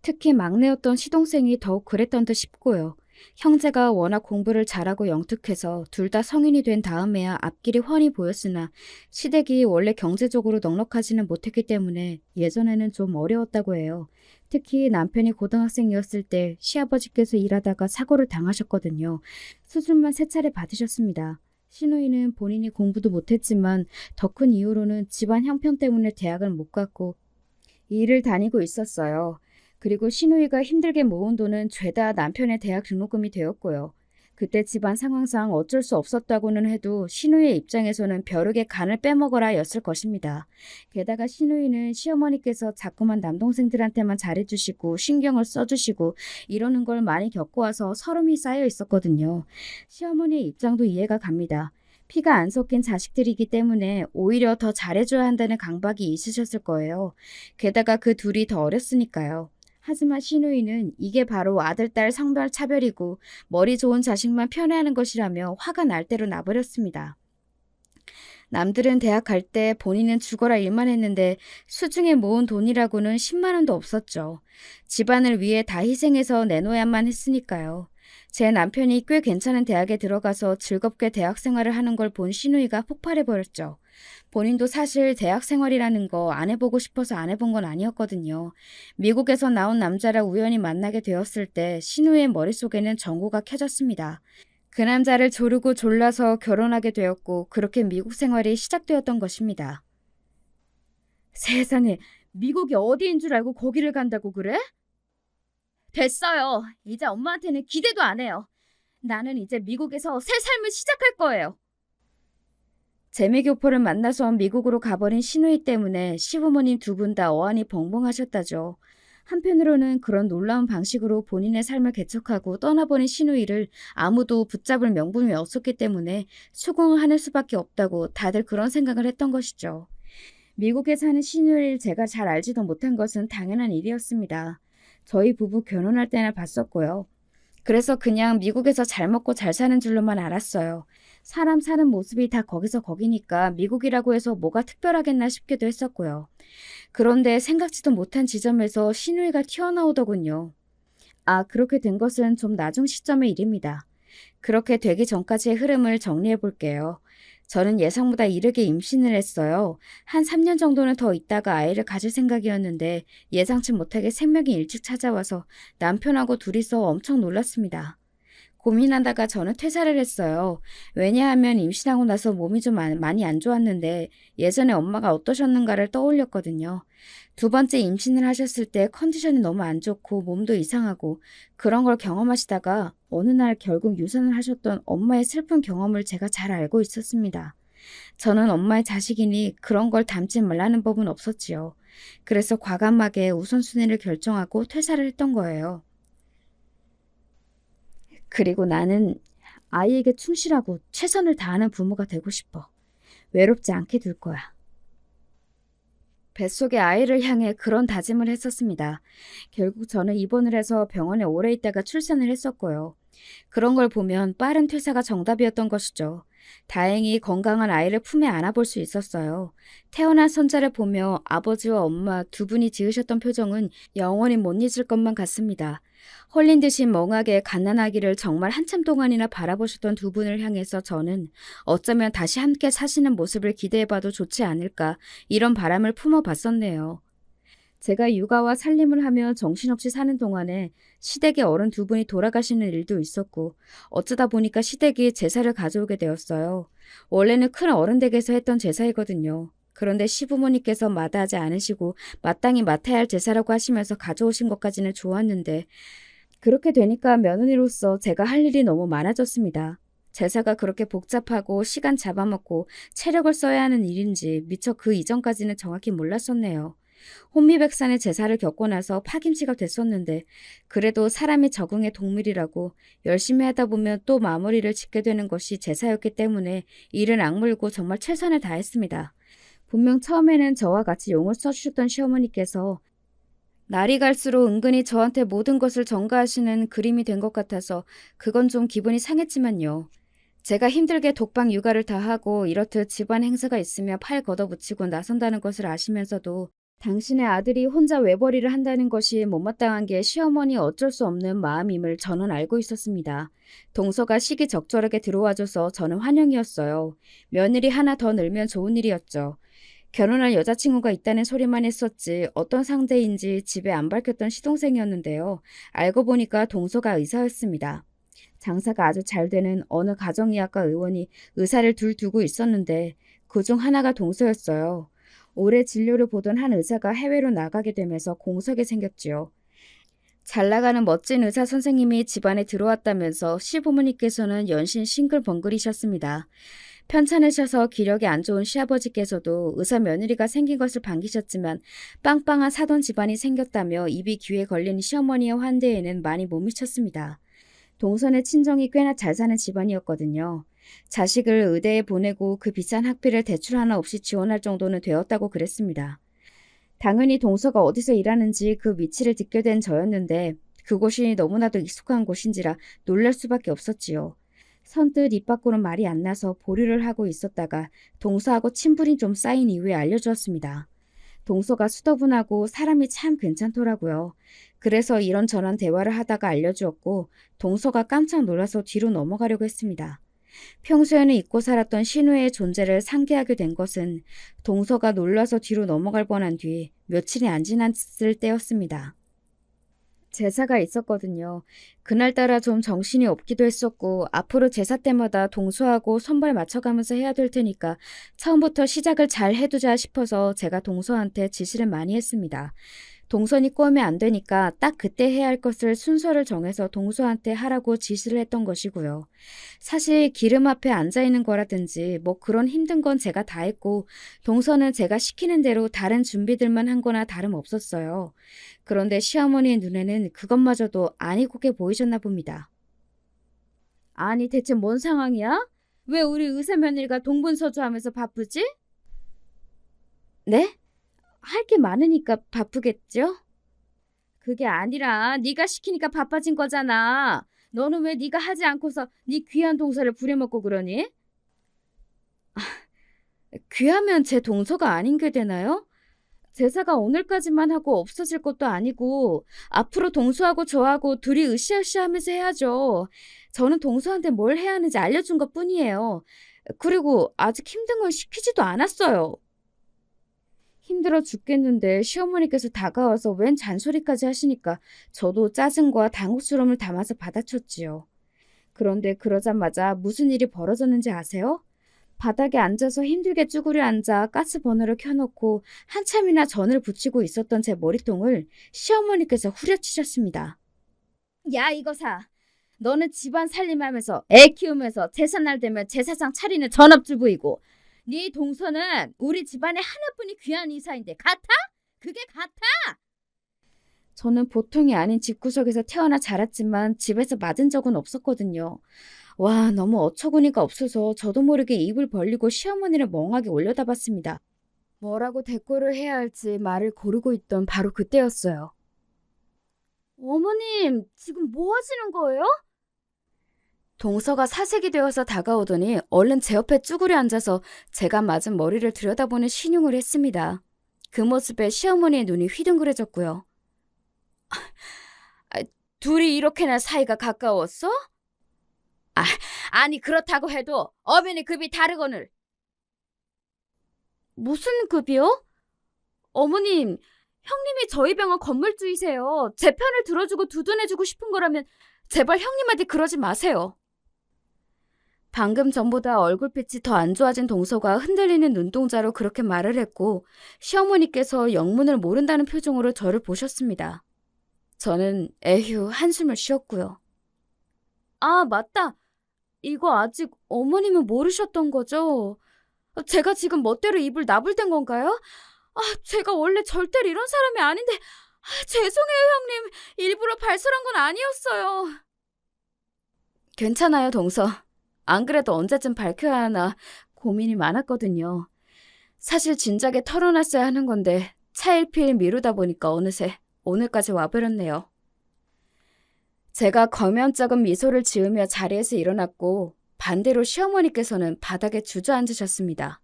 특히 막내였던 시동생이 더욱 그랬던 듯 싶고요. 형제가 워낙 공부를 잘하고 영특해서 둘 다 성인이 된 다음에야 앞길이 훤히 보였으나 시댁이 원래 경제적으로 넉넉하지는 못했기 때문에 예전에는 좀 어려웠다고 해요. 특히 남편이 고등학생이었을 때 시아버지께서 일하다가 사고를 당하셨거든요. 수술만 3차례 받으셨습니다. 시누이는 본인이 공부도 못했지만 더 큰 이유로는 집안 형편 때문에 대학을 못 갔고 일을 다니고 있었어요. 그리고 시누이가 힘들게 모은 돈은 죄다 남편의 대학 등록금이 되었고요. 그때 집안 상황상 어쩔 수 없었다고는 해도 시누이의 입장에서는 벼룩의 간을 빼먹어라 였을 것입니다. 게다가 시누이는 시어머니께서 자꾸만 남동생들한테만 잘해주시고 신경을 써주시고 이러는 걸 많이 겪어와서 서름이 쌓여 있었거든요. 시어머니의 입장도 이해가 갑니다. 피가 안 섞인 자식들이기 때문에 오히려 더 잘해줘야 한다는 강박이 있으셨을 거예요. 게다가 그 둘이 더 어렸으니까요. 하지만 시누이는 이게 바로 아들-딸 성별 차별이고 머리 좋은 자식만 편애하는 것이라며 화가 날 대로 나버렸습니다. 남들은 대학 갈 때 본인은 죽어라 일만 했는데 수중에 모은 돈이라고는 10만 원도 없었죠. 집안을 위해 다 희생해서 내놓아야만 했으니까요. 제 남편이 꽤 괜찮은 대학에 들어가서 즐겁게 대학 생활을 하는 걸 본 시누이가 폭발해버렸죠. 본인도 사실 대학 생활이라는 거 안 해보고 싶어서 안 해본 건 아니었거든요. 미국에서 나온 남자라 우연히 만나게 되었을 때 신우의 머릿속에는 전구가 켜졌습니다. 그 남자를 조르고 졸라서 결혼하게 되었고 그렇게 미국 생활이 시작되었던 것입니다. 세상에, 미국이 어디인 줄 알고 거기를 간다고 그래? 됐어요. 이제 엄마한테는 기대도 안 해요. 나는 이제 미국에서 새 삶을 시작할 거예요. 재미교포를 만나서 미국으로 가버린 시누이 때문에 시부모님 두 분 다 어안이 벙벙하셨다죠. 한편으로는 그런 놀라운 방식으로 본인의 삶을 개척하고 떠나버린 시누이를 아무도 붙잡을 명분이 없었기 때문에 수긍을 하는 수밖에 없다고 다들 그런 생각을 했던 것이죠. 미국에 사는 시누이를 제가 잘 알지도 못한 것은 당연한 일이었습니다. 저희 부부 결혼할 때나 봤었고요. 그래서 그냥 미국에서 잘 먹고 잘 사는 줄로만 알았어요. 사람 사는 모습이 다 거기서 거기니까 미국이라고 해서 뭐가 특별하겠나 싶기도 했었고요. 그런데 생각지도 못한 지점에서 신우이가 튀어나오더군요. 아, 그렇게 된 것은 좀 나중 시점의 일입니다. 그렇게 되기 전까지의 흐름을 정리해 볼게요. 저는 예상보다 이르게 임신을 했어요. 한 3년 정도는 더 있다가 아이를 가질 생각이었는데 예상치 못하게 생명이 일찍 찾아와서 남편하고 둘이서 엄청 놀랐습니다. 고민하다가 저는 퇴사를 했어요. 왜냐하면 임신하고 나서 몸이 좀 많이 안 좋았는데 예전에 엄마가 어떠셨는가를 떠올렸거든요. 두 번째 임신을 하셨을 때 컨디션이 너무 안 좋고 몸도 이상하고 그런 걸 경험하시다가 어느 날 결국 유산을 하셨던 엄마의 슬픈 경험을 제가 잘 알고 있었습니다. 저는 엄마의 자식이니 그런 걸 담지 말라는 법은 없었지요. 그래서 과감하게 우선순위를 결정하고 퇴사를 했던 거예요. 그리고 나는 아이에게 충실하고 최선을 다하는 부모가 되고 싶어. 외롭지 않게 둘 거야. 뱃속의 아이를 향해 그런 다짐을 했었습니다. 결국 저는 입원을 해서 병원에 오래 있다가 출산을 했었고요. 그런 걸 보면 빠른 퇴사가 정답이었던 것이죠. 다행히 건강한 아이를 품에 안아볼 수 있었어요. 태어난 손자를 보며 아버지와 엄마 두 분이 지으셨던 표정은 영원히 못 잊을 것만 같습니다. 홀린 듯이 멍하게 갓난아기를 정말 한참 동안이나 바라보셨던 두 분을 향해서 저는 어쩌면 다시 함께 사시는 모습을 기대해봐도 좋지 않을까 이런 바람을 품어봤었네요. 제가 육아와 살림을 하며 정신없이 사는 동안에 시댁의 어른 두 분이 돌아가시는 일도 있었고 어쩌다 보니까 시댁이 제사를 가져오게 되었어요. 원래는 큰 어른 댁에서 했던 제사이거든요. 그런데 시부모님께서 마다하지 않으시고 마땅히 맡아야 할 제사라고 하시면서 가져오신 것까지는 좋았는데 그렇게 되니까 며느리로서 제가 할 일이 너무 많아졌습니다. 제사가 그렇게 복잡하고 시간 잡아먹고 체력을 써야 하는 일인지 미처 그 이전까지는 정확히 몰랐었네요. 혼미백산의 제사를 겪고 나서 파김치가 됐었는데 그래도 사람이 적응의 동물이라고 열심히 하다 보면 또 마무리를 짓게 되는 것이 제사였기 때문에 일은 악물고 정말 최선을 다했습니다. 분명 처음에는 저와 같이 용을 써주셨던 시어머니께서 날이 갈수록 은근히 저한테 모든 것을 전가하시는 그림이 된 것 같아서 그건 좀 기분이 상했지만요. 제가 힘들게 독방 육아를 다 하고 이렇듯 집안 행사가 있으며 팔 걷어붙이고 나선다는 것을 아시면서도 당신의 아들이 혼자 외벌이를 한다는 것이 못마땅한 게 시어머니 어쩔 수 없는 마음임을 저는 알고 있었습니다. 동서가 시기적절하게 들어와줘서 저는 환영이었어요. 며느리 하나 더 늘면 좋은 일이었죠. 결혼할 여자친구가 있다는 소리만 했었지 어떤 상대인지 집에 안 밝혔던 시동생이었는데요. 알고 보니까 동서가 의사였습니다. 장사가 아주 잘 되는 어느 가정의학과 의원이 의사를 둘 두고 있었는데 그중 하나가 동서였어요. 오래 진료를 보던 한 의사가 해외로 나가게 되면서 공석이 생겼지요. 잘 나가는 멋진 의사 선생님이 집안에 들어왔다면서 시부모님께서는 연신 싱글벙글이셨습니다. 편찮으셔서 기력이 안 좋은 시아버지께서도 의사 며느리가 생긴 것을 반기셨지만 빵빵한 사돈 집안이 생겼다며 입이 귀에 걸린 시어머니의 환대에는 많이 못 미쳤습니다. 동선의 친정이 꽤나 잘 사는 집안이었거든요. 자식을 의대에 보내고 그 비싼 학비를 대출 하나 없이 지원할 정도는 되었다고 그랬습니다. 당연히 동서가 어디서 일하는지 그 위치를 듣게 된 저였는데 그곳이 너무나도 익숙한 곳인지라 놀랄 수밖에 없었지요. 선뜻 입 밖으로 말이 안 나서 보류를 하고 있었다가 동서하고 친분이 좀 쌓인 이후에 알려주었습니다. 동서가 수더분하고 사람이 참 괜찮더라고요. 그래서 이런저런 대화를 하다가 알려주었고 동서가 깜짝 놀라서 뒤로 넘어가려고 했습니다. 평소에는 잊고 살았던 신우의 존재를 상기하게 된 것은 동서가 놀라서 뒤로 넘어갈 뻔한 뒤 며칠이 안 지났을 때였습니다. 제사가 있었거든요. 그날따라 좀 정신이 없기도 했었고 앞으로 제사 때마다 동서하고 손발 맞춰가면서 해야 될 테니까 처음부터 시작을 잘 해두자 싶어서 제가 동서한테 지시를 많이 했습니다. 동선이 꼬면 안 되니까 딱 그때 해야 할 것을 순서를 정해서 동서한테 하라고 지시를 했던 것이고요. 사실 기름 앞에 앉아있는 거라든지 뭐 그런 힘든 건 제가 다 했고 동서는 제가 시키는 대로 다른 준비들만 한 거나 다름없었어요. 그런데 시어머니의 눈에는 그것마저도 아니고게 보이셨나 봅니다. 아니 대체 뭔 상황이야? 왜 우리 의사 며느리가 동분서주하면서 바쁘지? 네? 할 게 많으니까 바쁘겠죠? 그게 아니라 네가 시키니까 바빠진 거잖아. 너는 왜 네가 하지 않고서 네 귀한 동서를 부려먹고 그러니? 귀하면 제 동서가 아닌 게 되나요? 제사가 오늘까지만 하고 없어질 것도 아니고 앞으로 동서하고 저하고 둘이 으쌰으쌰하면서 해야죠. 저는 동서한테 뭘 해야 하는지 알려준 것뿐이에요. 그리고 아직 힘든 건 시키지도 않았어요. 힘들어 죽겠는데 시어머니께서 다가와서 웬 잔소리까지 하시니까 저도 짜증과 당혹스러움을 담아서 받아쳤지요. 그런데 그러자마자 무슨 일이 벌어졌는지 아세요? 바닥에 앉아서 힘들게 쭈그려 앉아 가스버너를 켜놓고 한참이나 전을 붙이고 있었던 제 머리통을 시어머니께서 후려치셨습니다. 야, 이거사. 너는 집안 살림하면서 애 키우면서 제삿날 되면 제사상 차리는 전업주부이고 네 동서는 우리 집안에 하나뿐이 귀한 이사인데 같아? 그게 같아? 저는 보통이 아닌 집구석에서 태어나 자랐지만 집에서 맞은 적은 없었거든요. 와, 너무 어처구니가 없어서 저도 모르게 입을 벌리고 시어머니를 멍하게 올려다봤습니다. 뭐라고 대꾸를 해야 할지 말을 고르고 있던 바로 그때였어요. 어머님, 지금 뭐 하시는 거예요? 동서가 사색이 되어서 다가오더니 얼른 제 옆에 쭈그려 앉아서 제가 맞은 머리를 들여다보는 신용을 했습니다. 그 모습에 시어머니의 눈이 휘둥그레졌고요. 아, 둘이 이렇게나 사이가 가까웠어? 아, 아니 그렇다고 해도 어머니 급이 다르거늘. 무슨 급이요? 어머님, 형님이 저희 병원 건물주이세요. 제 편을 들어주고 두둔해주고 싶은 거라면 제발 형님한테 그러지 마세요. 방금 전보다 얼굴빛이 더 안 좋아진 동서가 흔들리는 눈동자로 그렇게 말을 했고 시어머니께서 영문을 모른다는 표정으로 저를 보셨습니다. 저는 에휴 한숨을 쉬었고요. 아, 맞다. 이거 아직 어머님은 모르셨던 거죠? 제가 지금 멋대로 입을 나불댄 건가요? 아, 제가 원래 절대로 이런 사람이 아닌데 죄송해요, 형님. 일부러 발설한 건 아니었어요. 괜찮아요, 동서. 안 그래도 언제쯤 밝혀야 하나 고민이 많았거든요. 사실 진작에 털어놨어야 하는 건데 차일피일 미루다 보니까 어느새 오늘까지 와버렸네요. 제가 거면쩍은 미소를 지으며 자리에서 일어났고 반대로 시어머니께서는 바닥에 주저앉으셨습니다.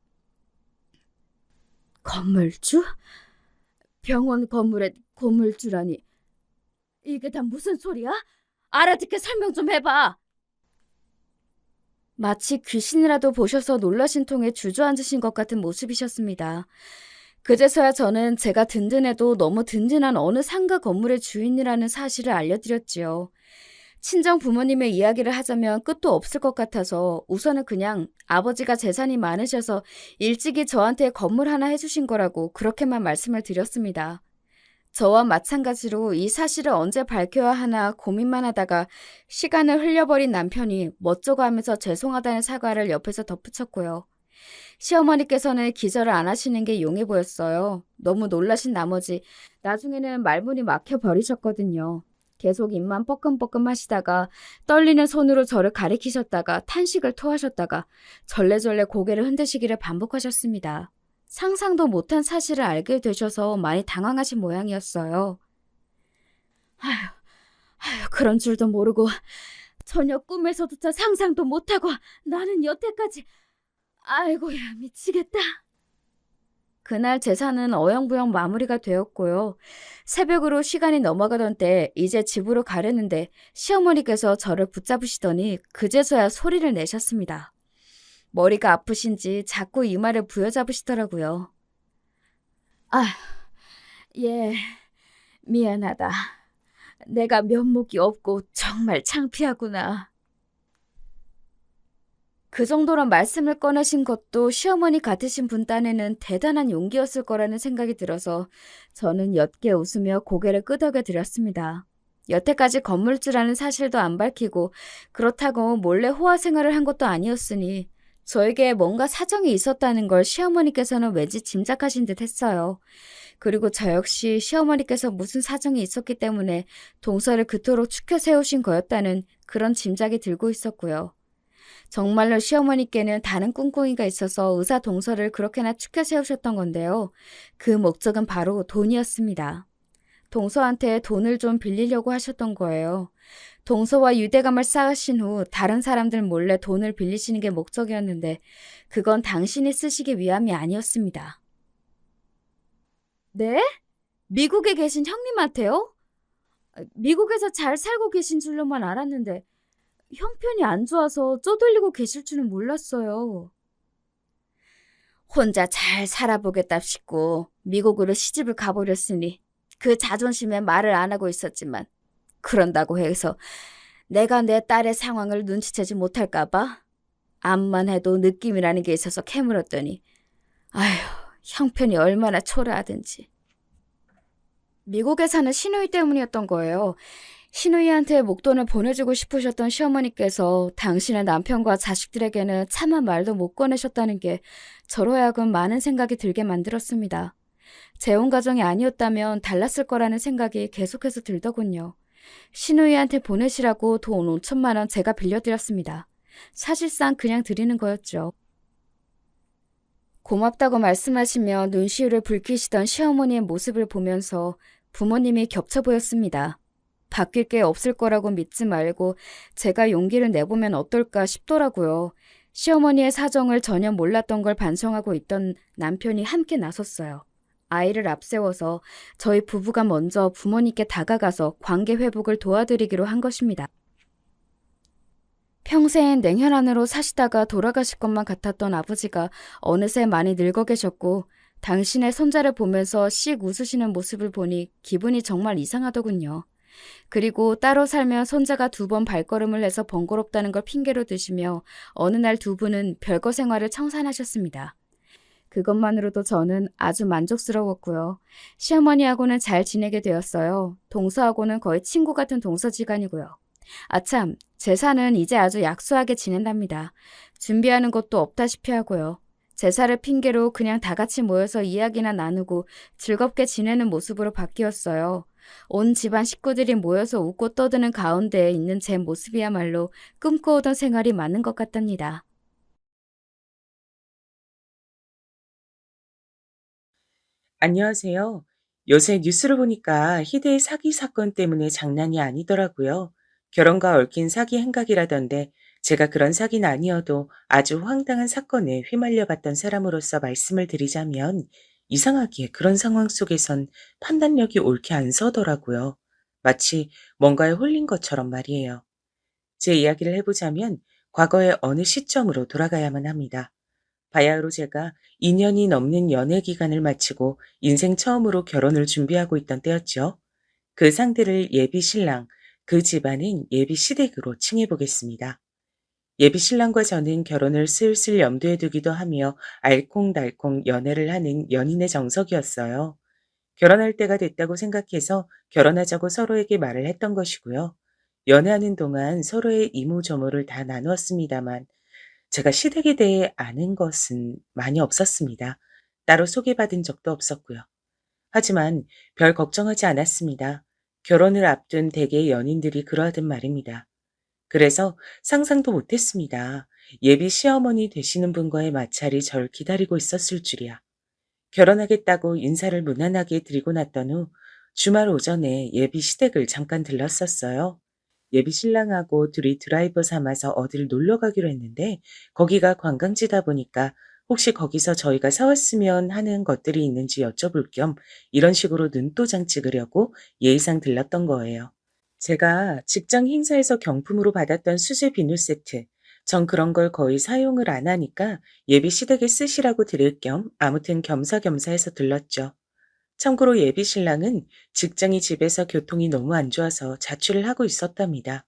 건물주? 병원 건물에 건물주라니. 이게 다 무슨 소리야? 알아듣게 설명 좀 해봐. 마치 귀신이라도 보셔서 놀라신 통에 주저앉으신 것 같은 모습이셨습니다. 그제서야 저는 제가 든든해도 너무 든든한 어느 상가 건물의 주인이라는 사실을 알려드렸지요. 친정 부모님의 이야기를 하자면 끝도 없을 것 같아서 우선은 그냥 아버지가 재산이 많으셔서 일찍이 저한테 건물 하나 해주신 거라고 그렇게만 말씀을 드렸습니다. 저와 마찬가지로 이 사실을 언제 밝혀야 하나 고민만 하다가 시간을 흘려버린 남편이 멋쩍어 하면서 죄송하다는 사과를 옆에서 덧붙였고요. 시어머니께서는 기절을 안 하시는 게 용해 보였어요. 너무 놀라신 나머지 나중에는 말문이 막혀버리셨거든요. 계속 입만 뻐끔뻐끔 하시다가 떨리는 손으로 저를 가리키셨다가 탄식을 토하셨다가 절레절레 고개를 흔드시기를 반복하셨습니다. 상상도 못한 사실을 알게 되셔서 많이 당황하신 모양이었어요. 아휴, 그런 줄도 모르고 전혀 꿈에서조차 상상도 못하고 나는 여태까지 아이고야 미치겠다. 그날 제사는 어영부영 마무리가 되었고요. 새벽으로 시간이 넘어가던 때 이제 집으로 가려는데 시어머니께서 저를 붙잡으시더니 그제서야 소리를 내셨습니다. 머리가 아프신지 자꾸 이마를 부여잡으시더라고요. 아, 예, 미안하다. 내가 면목이 없고 정말 창피하구나. 그 정도로 말씀을 꺼내신 것도 시어머니 같으신 분 딴에는 대단한 용기였을 거라는 생각이 들어서 저는 옅게 웃으며 고개를 끄덕여 드렸습니다. 여태까지 건물주라는 사실도 안 밝히고 그렇다고 몰래 호화 생활을 한 것도 아니었으니 저에게 뭔가 사정이 있었다는 걸 시어머니께서는 왠지 짐작하신 듯 했어요. 그리고 저 역시 시어머니께서 무슨 사정이 있었기 때문에 동서를 그토록 축혀 세우신 거였다는 그런 짐작이 들고 있었고요. 정말로 시어머니께는 다른 꿍꿍이가 있어서 의사 동서를 그렇게나 축혀 세우셨던 건데요. 그 목적은 바로 돈이었습니다. 동서한테 돈을 좀 빌리려고 하셨던 거예요. 동서와 유대감을 쌓으신 후 다른 사람들 몰래 돈을 빌리시는 게 목적이었는데 그건 당신이 쓰시기 위함이 아니었습니다. 네? 미국에 계신 형님한테요? 미국에서 잘 살고 계신 줄로만 알았는데 형편이 안 좋아서 쪼들리고 계실 줄은 몰랐어요. 혼자 잘 살아보겠답시고 미국으로 시집을 가버렸으니 그 자존심에 말을 안 하고 있었지만 그런다고 해서 내가 내 딸의 상황을 눈치채지 못할까봐 암만 해도 느낌이라는 게 있어서 캐물었더니 아휴 형편이 얼마나 초라하든지. 미국에 사는 시누이 때문이었던 거예요. 시누이한테 목돈을 보내주고 싶으셨던 시어머니께서 당신의 남편과 자식들에게는 차마 말도 못 꺼내셨다는 게 저로 하여금 많은 생각이 들게 만들었습니다. 재혼 가정이 아니었다면 달랐을 거라는 생각이 계속해서 들더군요. 시누이한테 보내시라고 돈 5천만 원 제가 빌려드렸습니다. 사실상 그냥 드리는 거였죠. 고맙다고 말씀하시며 눈시울을 붉히시던 시어머니의 모습을 보면서 부모님이 겹쳐 보였습니다. 바뀔 게 없을 거라고 믿지 말고 제가 용기를 내보면 어떨까 싶더라고요. 시어머니의 사정을 전혀 몰랐던 걸 반성하고 있던 남편이 함께 나섰어요. 아이를 앞세워서 저희 부부가 먼저 부모님께 다가가서 관계 회복을 도와드리기로 한 것입니다. 평생 냉혈 안으로 사시다가 돌아가실 것만 같았던 아버지가 어느새 많이 늙어 계셨고 당신의 손자를 보면서 씩 웃으시는 모습을 보니 기분이 정말 이상하더군요. 그리고 따로 살면 손자가 2번 발걸음을 해서 번거롭다는 걸 핑계로 드시며 어느 날 두 분은 별거 생활을 청산하셨습니다. 그것만으로도 저는 아주 만족스러웠고요. 시어머니하고는 잘 지내게 되었어요. 동서하고는 거의 친구 같은 동서지간이고요. 아참, 제사는 이제 아주 약소하게 지낸답니다. 준비하는 것도 없다시피 하고요. 제사를 핑계로 그냥 다 같이 모여서 이야기나 나누고 즐겁게 지내는 모습으로 바뀌었어요. 온 집안 식구들이 모여서 웃고 떠드는 가운데에 있는 제 모습이야말로 꿈꿔오던 생활이 맞는 것 같답니다. 안녕하세요. 요새 뉴스를 보니까 희대의 사기 사건 때문에 장난이 아니더라고요. 결혼과 얽힌 사기 행각이라던데 제가 그런 사기는 아니어도 아주 황당한 사건에 휘말려 봤던 사람으로서 말씀을 드리자면 이상하게 그런 상황 속에선 판단력이 옳게 안 서더라고요. 마치 뭔가에 홀린 것처럼 말이에요. 제 이야기를 해보자면 과거의 어느 시점으로 돌아가야만 합니다. 바야흐로 제가 2년이 넘는 연애 기간을 마치고 인생 처음으로 결혼을 준비하고 있던 때였죠. 그 상대를 예비 신랑, 그 집안은 예비 시댁으로 칭해 보겠습니다. 예비 신랑과 저는 결혼을 슬슬 염두에 두기도 하며 알콩달콩 연애를 하는 연인의 정석이었어요. 결혼할 때가 됐다고 생각해서 결혼하자고 서로에게 말을 했던 것이고요. 연애하는 동안 서로의 이모저모를 다 나누었습니다만 제가 시댁에 대해 아는 것은 많이 없었습니다. 따로 소개받은 적도 없었고요. 하지만 별 걱정하지 않았습니다. 결혼을 앞둔 대개의 연인들이 그러하던 말입니다. 그래서 상상도 못했습니다. 예비 시어머니 되시는 분과의 마찰이 절 기다리고 있었을 줄이야. 결혼하겠다고 인사를 무난하게 드리고 났던 후 주말 오전에 예비 시댁을 잠깐 들렀었어요. 예비 신랑하고 둘이 드라이버 삼아서 어딜 놀러 가기로 했는데 거기가 관광지다 보니까 혹시 거기서 저희가 사왔으면 하는 것들이 있는지 여쭤볼 겸 이런 식으로 눈도장 찍으려고 예의상 들렀던 거예요. 제가 직장 행사에서 경품으로 받았던 수제 비누 세트. 전 그런 걸 거의 사용을 안 하니까 예비 시댁에 쓰시라고 드릴 겸 아무튼 겸사겸사 해서 들렀죠. 참고로 예비 신랑은 직장이 집에서 교통이 너무 안 좋아서 자취를 하고 있었답니다.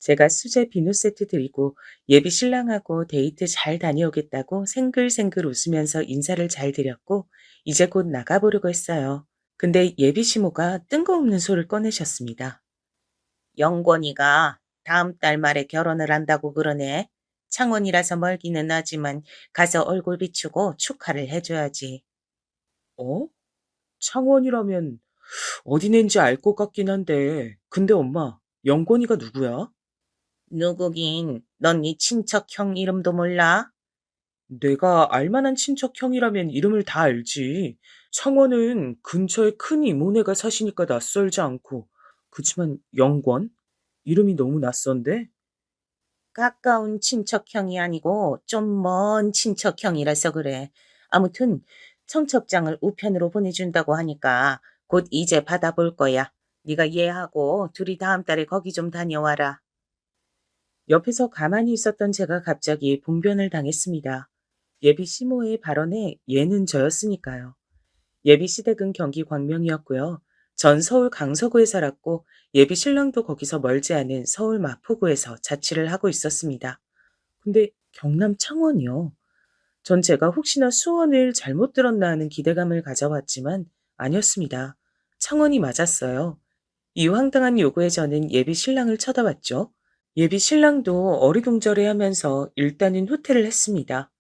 제가 수제 비누 세트 드리고 예비 신랑하고 데이트 잘 다녀오겠다고 생글생글 웃으면서 인사를 잘 드렸고 이제 곧 나가보려고 했어요. 근데 예비 시모가 뜬금없는 소를 꺼내셨습니다. 영권이가 다음 달 말에 결혼을 한다고 그러네. 창원이라서 멀기는 하지만 가서 얼굴 비추고 축하를 해줘야지. 어? 창원이라면 어디 낸지 알 것 같긴 한데. 근데 엄마, 영권이가 누구야? 누구긴. 넌 네 친척 형 이름도 몰라? 내가 알만한 친척 형이라면 이름을 다 알지. 창원은 근처에 큰 이모네가 사시니까 낯설지 않고. 그치만 영권? 이름이 너무 낯선데? 가까운 친척형이 아니고 좀 먼 친척형이라서 그래. 아무튼 청첩장을 우편으로 보내준다고 하니까 곧 이제 받아볼 거야. 네가 얘하고 둘이 다음 달에 거기 좀 다녀와라. 옆에서 가만히 있었던 제가 갑자기 봉변을 당했습니다. 예비 시모의 발언에 얘는 저였으니까요. 예비 시댁은 경기 광명이었고요. 전 서울 강서구에 살았고 예비 신랑도 거기서 멀지 않은 서울 마포구에서 자취를 하고 있었습니다. 근데 경남 창원이요. 전 제가 혹시나 수원을 잘못 들었나 하는 기대감을 가져왔지만 아니었습니다. 창원이 맞았어요. 이 황당한 요구에 저는 예비 신랑을 쳐다봤죠. 예비 신랑도 어리둥절해하면서 일단은 후퇴를 했습니다.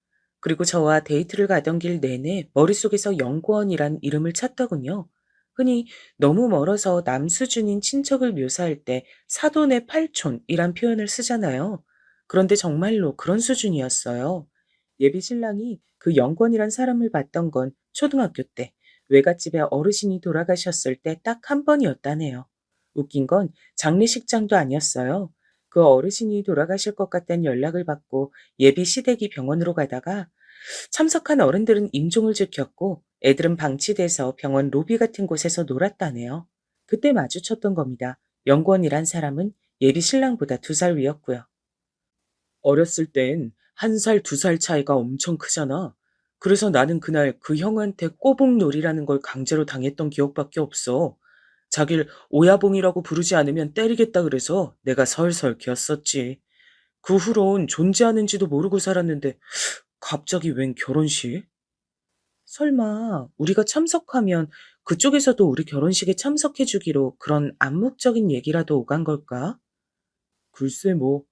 그리고 저와 데이트를 가던 길 내내 머릿속에서 연구원이란 이름을 찾더군요. 흔히 너무 멀어서 남수준인 친척을 묘사할 때 사돈의 팔촌이란 표현을 쓰잖아요. 그런데 정말로 그런 수준이었어요. 예비 신랑이 그 연구원이란 사람을 봤던 건 초등학교 때 외갓집에 어르신이 돌아가셨을 때 딱 한 번이었다네요. 웃긴 건 장례식장도 아니었어요. 그 어르신이 돌아가실 것 같다는 연락을 받고 예비 시댁이 병원으로 가다가 참석한 어른들은 임종을 지켰고 애들은 방치돼서 병원 로비 같은 곳에서 놀았다네요. 그때 마주쳤던 겁니다. 연구원이란 사람은 예비 신랑보다 2살 위였고요. 어렸을 땐 1살, 2살 차이가 엄청 크잖아. 그래서 나는 그날 그 형한테 꼬북놀이라는 걸 강제로 당했던 기억밖에 없어. 자길 오야봉이라고 부르지 않으면 때리겠다 그래서 내가 설설 기었었지. 그 후론 존재하는지도 모르고 살았는데 갑자기 웬 결혼식? 설마 우리가 참석하면 그쪽에서도 우리 결혼식에 참석해 주기로 그런 암묵적인 얘기라도 오간 걸까? 글쎄 뭐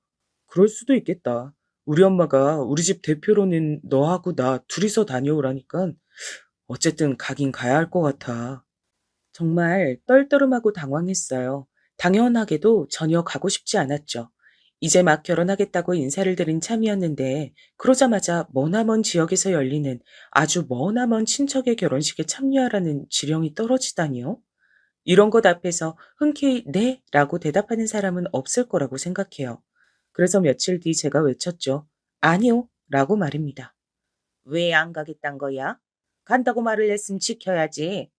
그럴 수도 있겠다. 우리 엄마가 우리 집 대표로는 너하고 나 둘이서 다녀오라니깐 어쨌든 가긴 가야 할 것 같아. 정말 떨떠름하고 당황했어요. 당연하게도 전혀 가고 싶지 않았죠. 이제 막 결혼하겠다고 인사를 드린 참이었는데 그러자마자 머나먼 지역에서 열리는 아주 머나먼 친척의 결혼식에 참여하라는 지령이 떨어지다니요? 이런 것 앞에서 흔쾌히 네 라고 대답하는 사람은 없을 거라고 생각해요. 그래서 며칠 뒤 제가 외쳤죠. 아니요 라고 말입니다. 왜 안 가겠단 거야? 간다고 말을 했으면 지켜야지.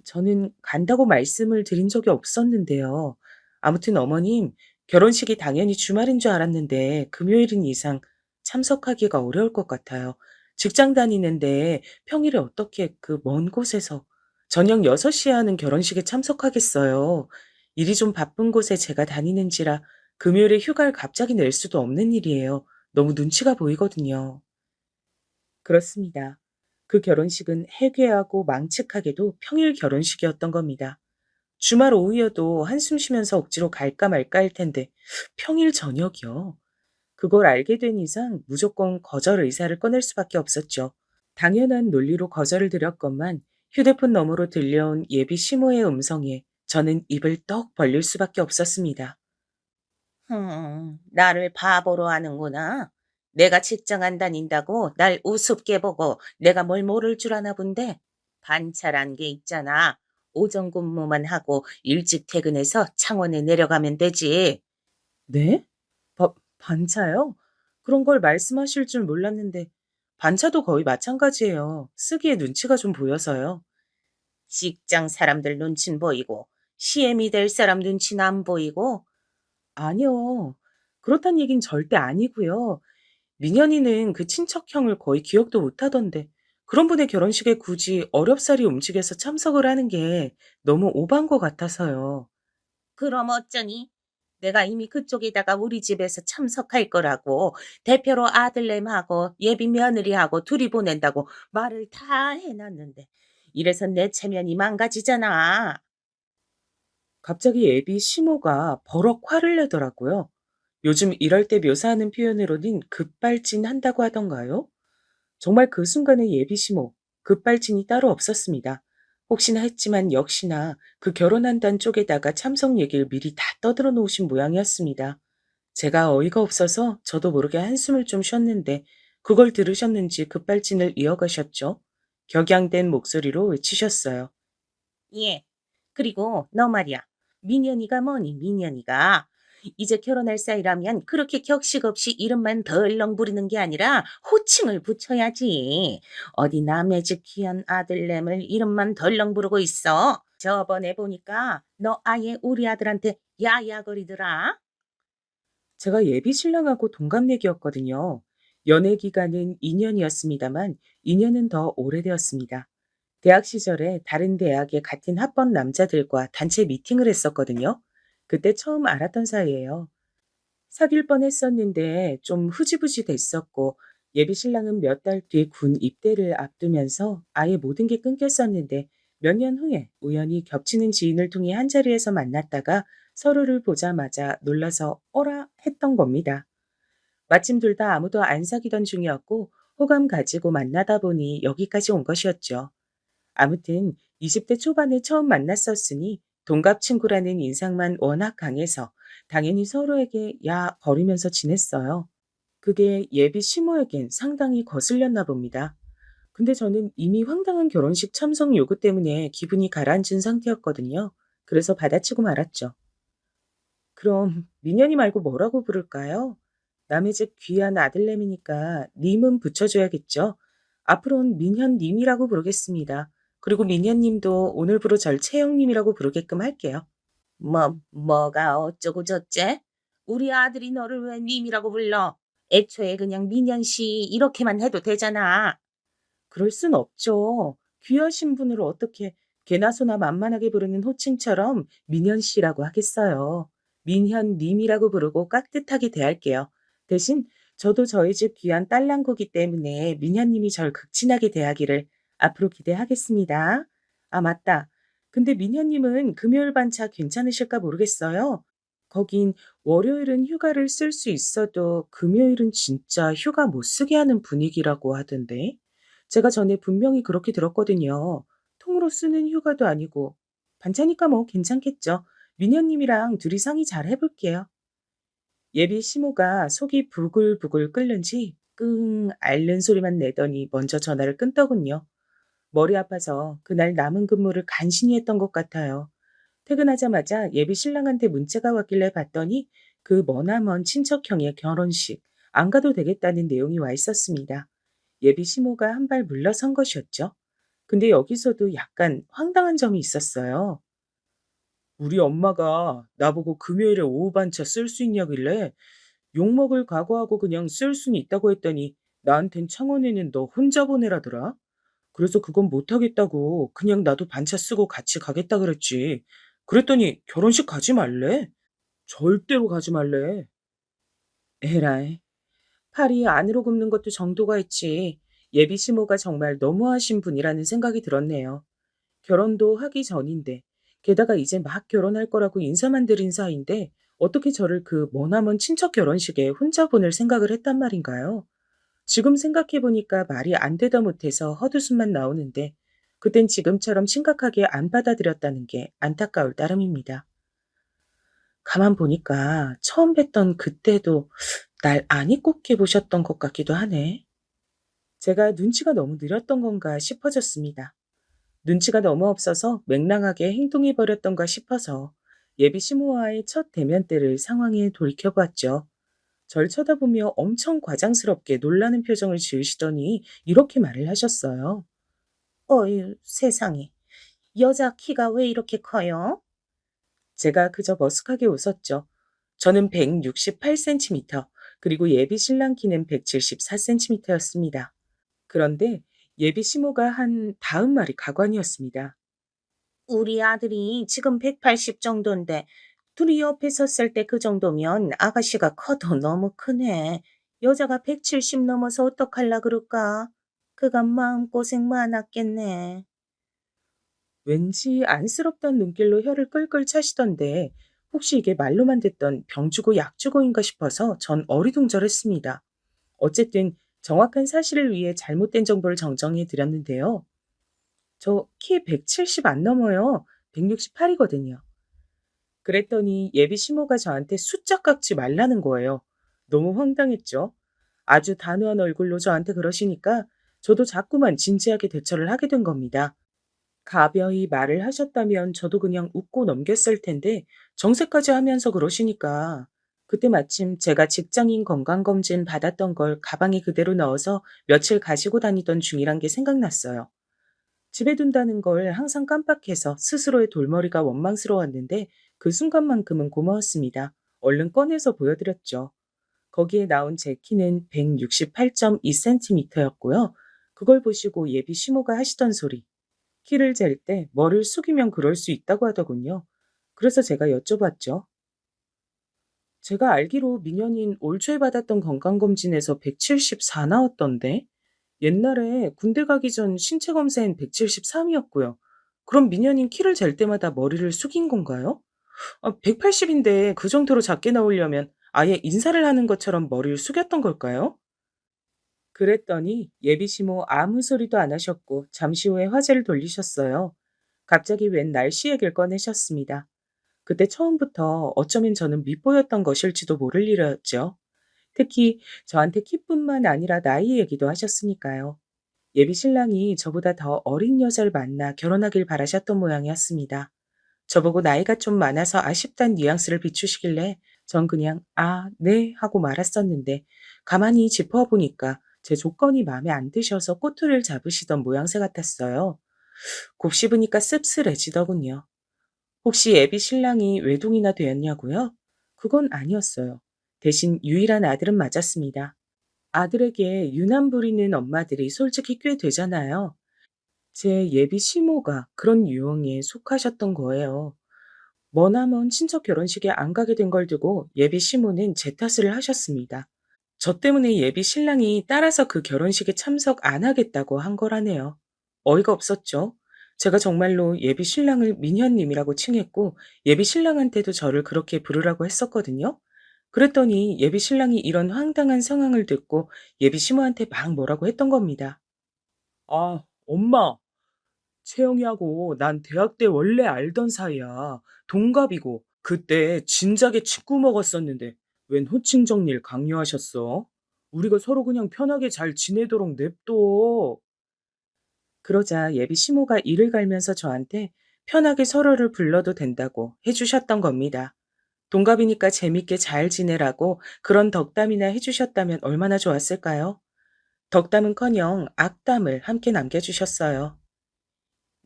저는 간다고 말씀을 드린 적이 없었는데요. 아무튼 어머님, 결혼식이 당연히 주말인 줄 알았는데 금요일인 이상 참석하기가 어려울 것 같아요. 직장 다니는데 평일에 어떻게 그 먼 곳에서 저녁 6시에 하는 결혼식에 참석하겠어요. 일이 좀 바쁜 곳에 제가 다니는지라 금요일에 휴가를 갑자기 낼 수도 없는 일이에요. 너무 눈치가 보이거든요. 그렇습니다. 그 결혼식은 해괴하고 망측하게도 평일 결혼식이었던 겁니다. 주말 오후여도 한숨 쉬면서 억지로 갈까 말까 할 텐데 평일 저녁이요. 그걸 알게 된 이상 무조건 거절 의사를 꺼낼 수밖에 없었죠. 당연한 논리로 거절을 드렸건만 휴대폰 너머로 들려온 예비 시모의 음성에 저는 입을 떡 벌릴 수밖에 없었습니다. 나를 바보로 하는구나. 내가 직장 안 다닌다고 날 우습게 보고 내가 뭘 모를 줄 아나 본데. 반차란 게 있잖아. 오전 근무만 하고 일찍 퇴근해서 창원에 내려가면 되지. 네? 반차요? 그런 걸 말씀하실 줄 몰랐는데 반차도 거의 마찬가지예요. 쓰기에 눈치가 좀 보여서요. 직장 사람들 눈친 보이고 CM이 될 사람 눈치는 안 보이고. 아니요. 그렇단 얘긴 절대 아니고요. 민현이는 그 친척형을 거의 기억도 못 하던데 그런 분의 결혼식에 굳이 어렵사리 움직여서 참석을 하는 게 너무 오반 것 같아서요. 그럼 어쩌니? 내가 이미 그쪽에다가 우리 집에서 참석할 거라고 대표로 아들내미하고 예비 며느리하고 둘이 보낸다고 말을 다 해놨는데 이래서 내 체면이 망가지잖아. 갑자기 애비 시모가 버럭 화를 내더라고요. 요즘 이럴 때 묘사하는 표현으로는 급발진한다고 하던가요? 정말 그 순간의 예비 시모, 급발진이 따로 없었습니다. 혹시나 했지만 역시나 그 결혼한다는 쪽에다가 참석 얘기를 미리 다 떠들어 놓으신 모양이었습니다. 제가 어이가 없어서 저도 모르게 한숨을 좀 쉬었는데 그걸 들으셨는지 급발진을 이어가셨죠. 격양된 목소리로 외치셨어요. 예. 그리고 너 말이야. 민현이가 뭐니 민현이가. 이제 결혼할 사이라면 그렇게 격식 없이 이름만 덜렁 부리는 게 아니라 호칭을 붙여야지. 어디 남의 집 귀한 아들내밀 이름만 덜렁 부르고 있어. 저번에 보니까 너 아예 우리 아들한테 야야거리더라. 제가 예비 신랑하고 동갑내기였거든요. 연애 기간은 2년이었습니다만 2년은 더 오래되었습니다. 대학 시절에 다른 대학의 같은 학번 남자들과 단체 미팅을 했었거든요. 그때 처음 알았던 사이예요. 사귈 뻔했었는데 좀 흐지부지 됐었고 예비 신랑은 몇 달 뒤에 군 입대를 앞두면서 아예 모든 게 끊겼었는데 몇 년 후에 우연히 겹치는 지인을 통해 한자리에서 만났다가 서로를 보자마자 놀라서 어라 했던 겁니다. 마침 둘 다 아무도 안 사귀던 중이었고 호감 가지고 만나다 보니 여기까지 온 것이었죠. 아무튼 20대 초반에 처음 만났었으니 동갑 친구라는 인상만 워낙 강해서 당연히 서로에게 야 거리면서 지냈어요. 그게 예비 시모에겐 상당히 거슬렸나 봅니다. 근데 저는 이미 황당한 결혼식 참석 요구 때문에 기분이 가라앉은 상태였거든요. 그래서 받아치고 말았죠. 그럼 민현이 말고 뭐라고 부를까요? 남의 집 귀한 아들내미니까 님은 붙여줘야겠죠. 앞으로는 민현님이라고 부르겠습니다. 그리고 민현님도 오늘부로 절 채영님이라고 부르게끔 할게요. 뭐가 어쩌고 저째? 우리 아들이 너를 왜 님이라고 불러? 애초에 그냥 민현 씨 이렇게만 해도 되잖아. 그럴 순 없죠. 귀하신 분을 어떻게 개나 소나 만만하게 부르는 호칭처럼 민현 씨라고 하겠어요. 민현 님이라고 부르고 깍듯하게 대할게요. 대신 저도 저희 집 귀한 딸랑구기 때문에 민현 님이 절 극진하게 대하기를 앞으로 기대하겠습니다. 아, 맞다. 근데 민현 님은 금요일 반차 괜찮으실까 모르겠어요. 거긴 월요일은 휴가를 쓸 수 있어도 금요일은 진짜 휴가 못 쓰게 하는 분위기라고 하던데. 제가 전에 분명히 그렇게 들었거든요. 통으로 쓰는 휴가도 아니고. 반차니까 뭐 괜찮겠죠. 민현님이랑 둘이 상의 잘 해볼게요. 예비 시모가 속이 부글부글 끓는지 끙 앓는 소리만 내더니 먼저 전화를 끊더군요. 머리 아파서 그날 남은 근무를 간신히 했던 것 같아요. 퇴근하자마자 예비 신랑한테 문자가 왔길래 봤더니 그 머나먼 친척형의 결혼식 안 가도 되겠다는 내용이 와 있었습니다. 예비 시모가 한 발 물러선 것이었죠. 근데 여기서도 약간 황당한 점이 있었어요. 우리 엄마가 나보고 금요일에 오후 반차 쓸 수 있냐길래 욕먹을 각오하고 그냥 쓸 수는 있다고 했더니 나한텐 창원에는 너 혼자 보내라더라. 그래서 그건 못하겠다고 그냥 나도 반차 쓰고 같이 가겠다 그랬지. 그랬더니 결혼식 가지 말래. 절대로 가지 말래. 에라이. 팔이 안으로 굽는 것도 정도가 있지. 예비 시모가 정말 너무하신 분이라는 생각이 들었네요. 결혼도 하기 전인데, 게다가 이제 막 결혼할 거라고 인사만 드린 사이인데, 어떻게 저를 그 머나먼 친척 결혼식에 혼자 보낼 생각을 했단 말인가요? 지금 생각해보니까 말이 안 되다 못해서 헛웃음만 나오는데, 그땐 지금처럼 심각하게 안 받아들였다는 게 안타까울 따름입니다. 가만 보니까 처음 뵀던 그때도 날 안 입곱게 보셨던 것 같기도 하네. 제가 눈치가 너무 느렸던 건가 싶어졌습니다. 눈치가 너무 없어서 맹랑하게 행동해 버렸던가 싶어서 예비 시모와의 첫 대면 때를 상황에 돌이켜봤죠. 절 쳐다보며 엄청 과장스럽게 놀라는 표정을 지으시더니 이렇게 말을 하셨어요. 어휴, 세상에. 여자 키가 왜 이렇게 커요? 제가 그저 머쓱하게 웃었죠. 저는 168cm, 그리고 예비 신랑 키는 174cm였습니다. 그런데 예비 시모가 한 다음 말이 가관이었습니다. 우리 아들이 지금 180 정도인데 둘이 옆에 섰을 때 그 정도면 아가씨가 커도 너무 크네. 여자가 170 넘어서 어떡할라 그럴까? 그간 마음고생 많았겠네. 왠지 안쓰럽던 눈길로 혀를 끌끌 차시던데 혹시 이게 말로만 듣던 병주고 약주고인가 싶어서 전 어리둥절했습니다. 어쨌든 정확한 사실을 위해 잘못된 정보를 정정해 드렸는데요. 저 키 170 안 넘어요. 168이거든요. 그랬더니 예비 시모가 저한테 숫자 깎지 말라는 거예요. 너무 황당했죠. 아주 단호한 얼굴로 저한테 그러시니까 저도 자꾸만 진지하게 대처를 하게 된 겁니다. 가벼이 말을 하셨다면 저도 그냥 웃고 넘겼을 텐데 정색까지 하면서 그러시니까 그때 마침 제가 직장인 건강검진 받았던 걸 가방에 그대로 넣어서 며칠 가지고 다니던 중이란 게 생각났어요. 집에 둔다는 걸 항상 깜빡해서 스스로의 돌머리가 원망스러웠는데 그 순간만큼은 고마웠습니다. 얼른 꺼내서 보여드렸죠. 거기에 나온 제 키는 168.2cm였고요. 그걸 보시고 예비 시모가 하시던 소리. 키를 잴 때 머리를 숙이면 그럴 수 있다고 하더군요. 그래서 제가 여쭤봤죠. 제가 알기로 민현인 올 초에 받았던 건강검진에서 174 나왔던데? 옛날에 군대 가기 전 신체 검사엔 173이었고요. 그럼 민현인 키를 잴 때마다 머리를 숙인 건가요? 180인데 그 정도로 작게 나오려면 아예 인사를 하는 것처럼 머리를 숙였던 걸까요? 그랬더니 예비 시모 아무 소리도 안 하셨고 잠시 후에 화제를 돌리셨어요. 갑자기 웬 날씨 얘기를 꺼내셨습니다. 그때 처음부터 어쩌면 저는 밉보였던 것일지도 모를 일이었죠. 특히 저한테 키뿐만 아니라 나이 얘기도 하셨으니까요. 예비 신랑이 저보다 더 어린 여자를 만나 결혼하길 바라셨던 모양이었습니다. 저보고 나이가 좀 많아서 아쉽단 뉘앙스를 비추시길래 전 그냥 아, 네 하고 말았었는데 가만히 짚어보니까 제 조건이 마음에 안 드셔서 꼬투리를 잡으시던 모양새 같았어요. 곱씹으니까 씁쓸해지더군요. 혹시 예비 신랑이 외동이나 되었냐고요? 그건 아니었어요. 대신 유일한 아들은 맞았습니다. 아들에게 유난 부리는 엄마들이 솔직히 꽤 되잖아요. 제 예비 시모가 그런 유형에 속하셨던 거예요. 머나먼 친척 결혼식에 안 가게 된 걸 두고 예비 시모는 제 탓을 하셨습니다. 저 때문에 예비 신랑이 따라서 그 결혼식에 참석 안 하겠다고 한 거라네요. 어이가 없었죠. 제가 정말로 예비 신랑을 민현님이라고 칭했고 예비 신랑한테도 저를 그렇게 부르라고 했었거든요. 그랬더니 예비 신랑이 이런 황당한 상황을 듣고 예비 시모한테 막 뭐라고 했던 겁니다. 아, 엄마. 채영이하고 난 대학 때 원래 알던 사이야. 동갑이고 그때 진작에 친구 먹었었는데 웬 호칭 정리를 강요하셨어? 우리가 서로 그냥 편하게 잘 지내도록 냅둬. 그러자 예비 시모가 이를 갈면서 저한테 편하게 서로를 불러도 된다고 해주셨던 겁니다. 동갑이니까 재밌게 잘 지내라고 그런 덕담이나 해주셨다면 얼마나 좋았을까요? 덕담은커녕 악담을 함께 남겨주셨어요.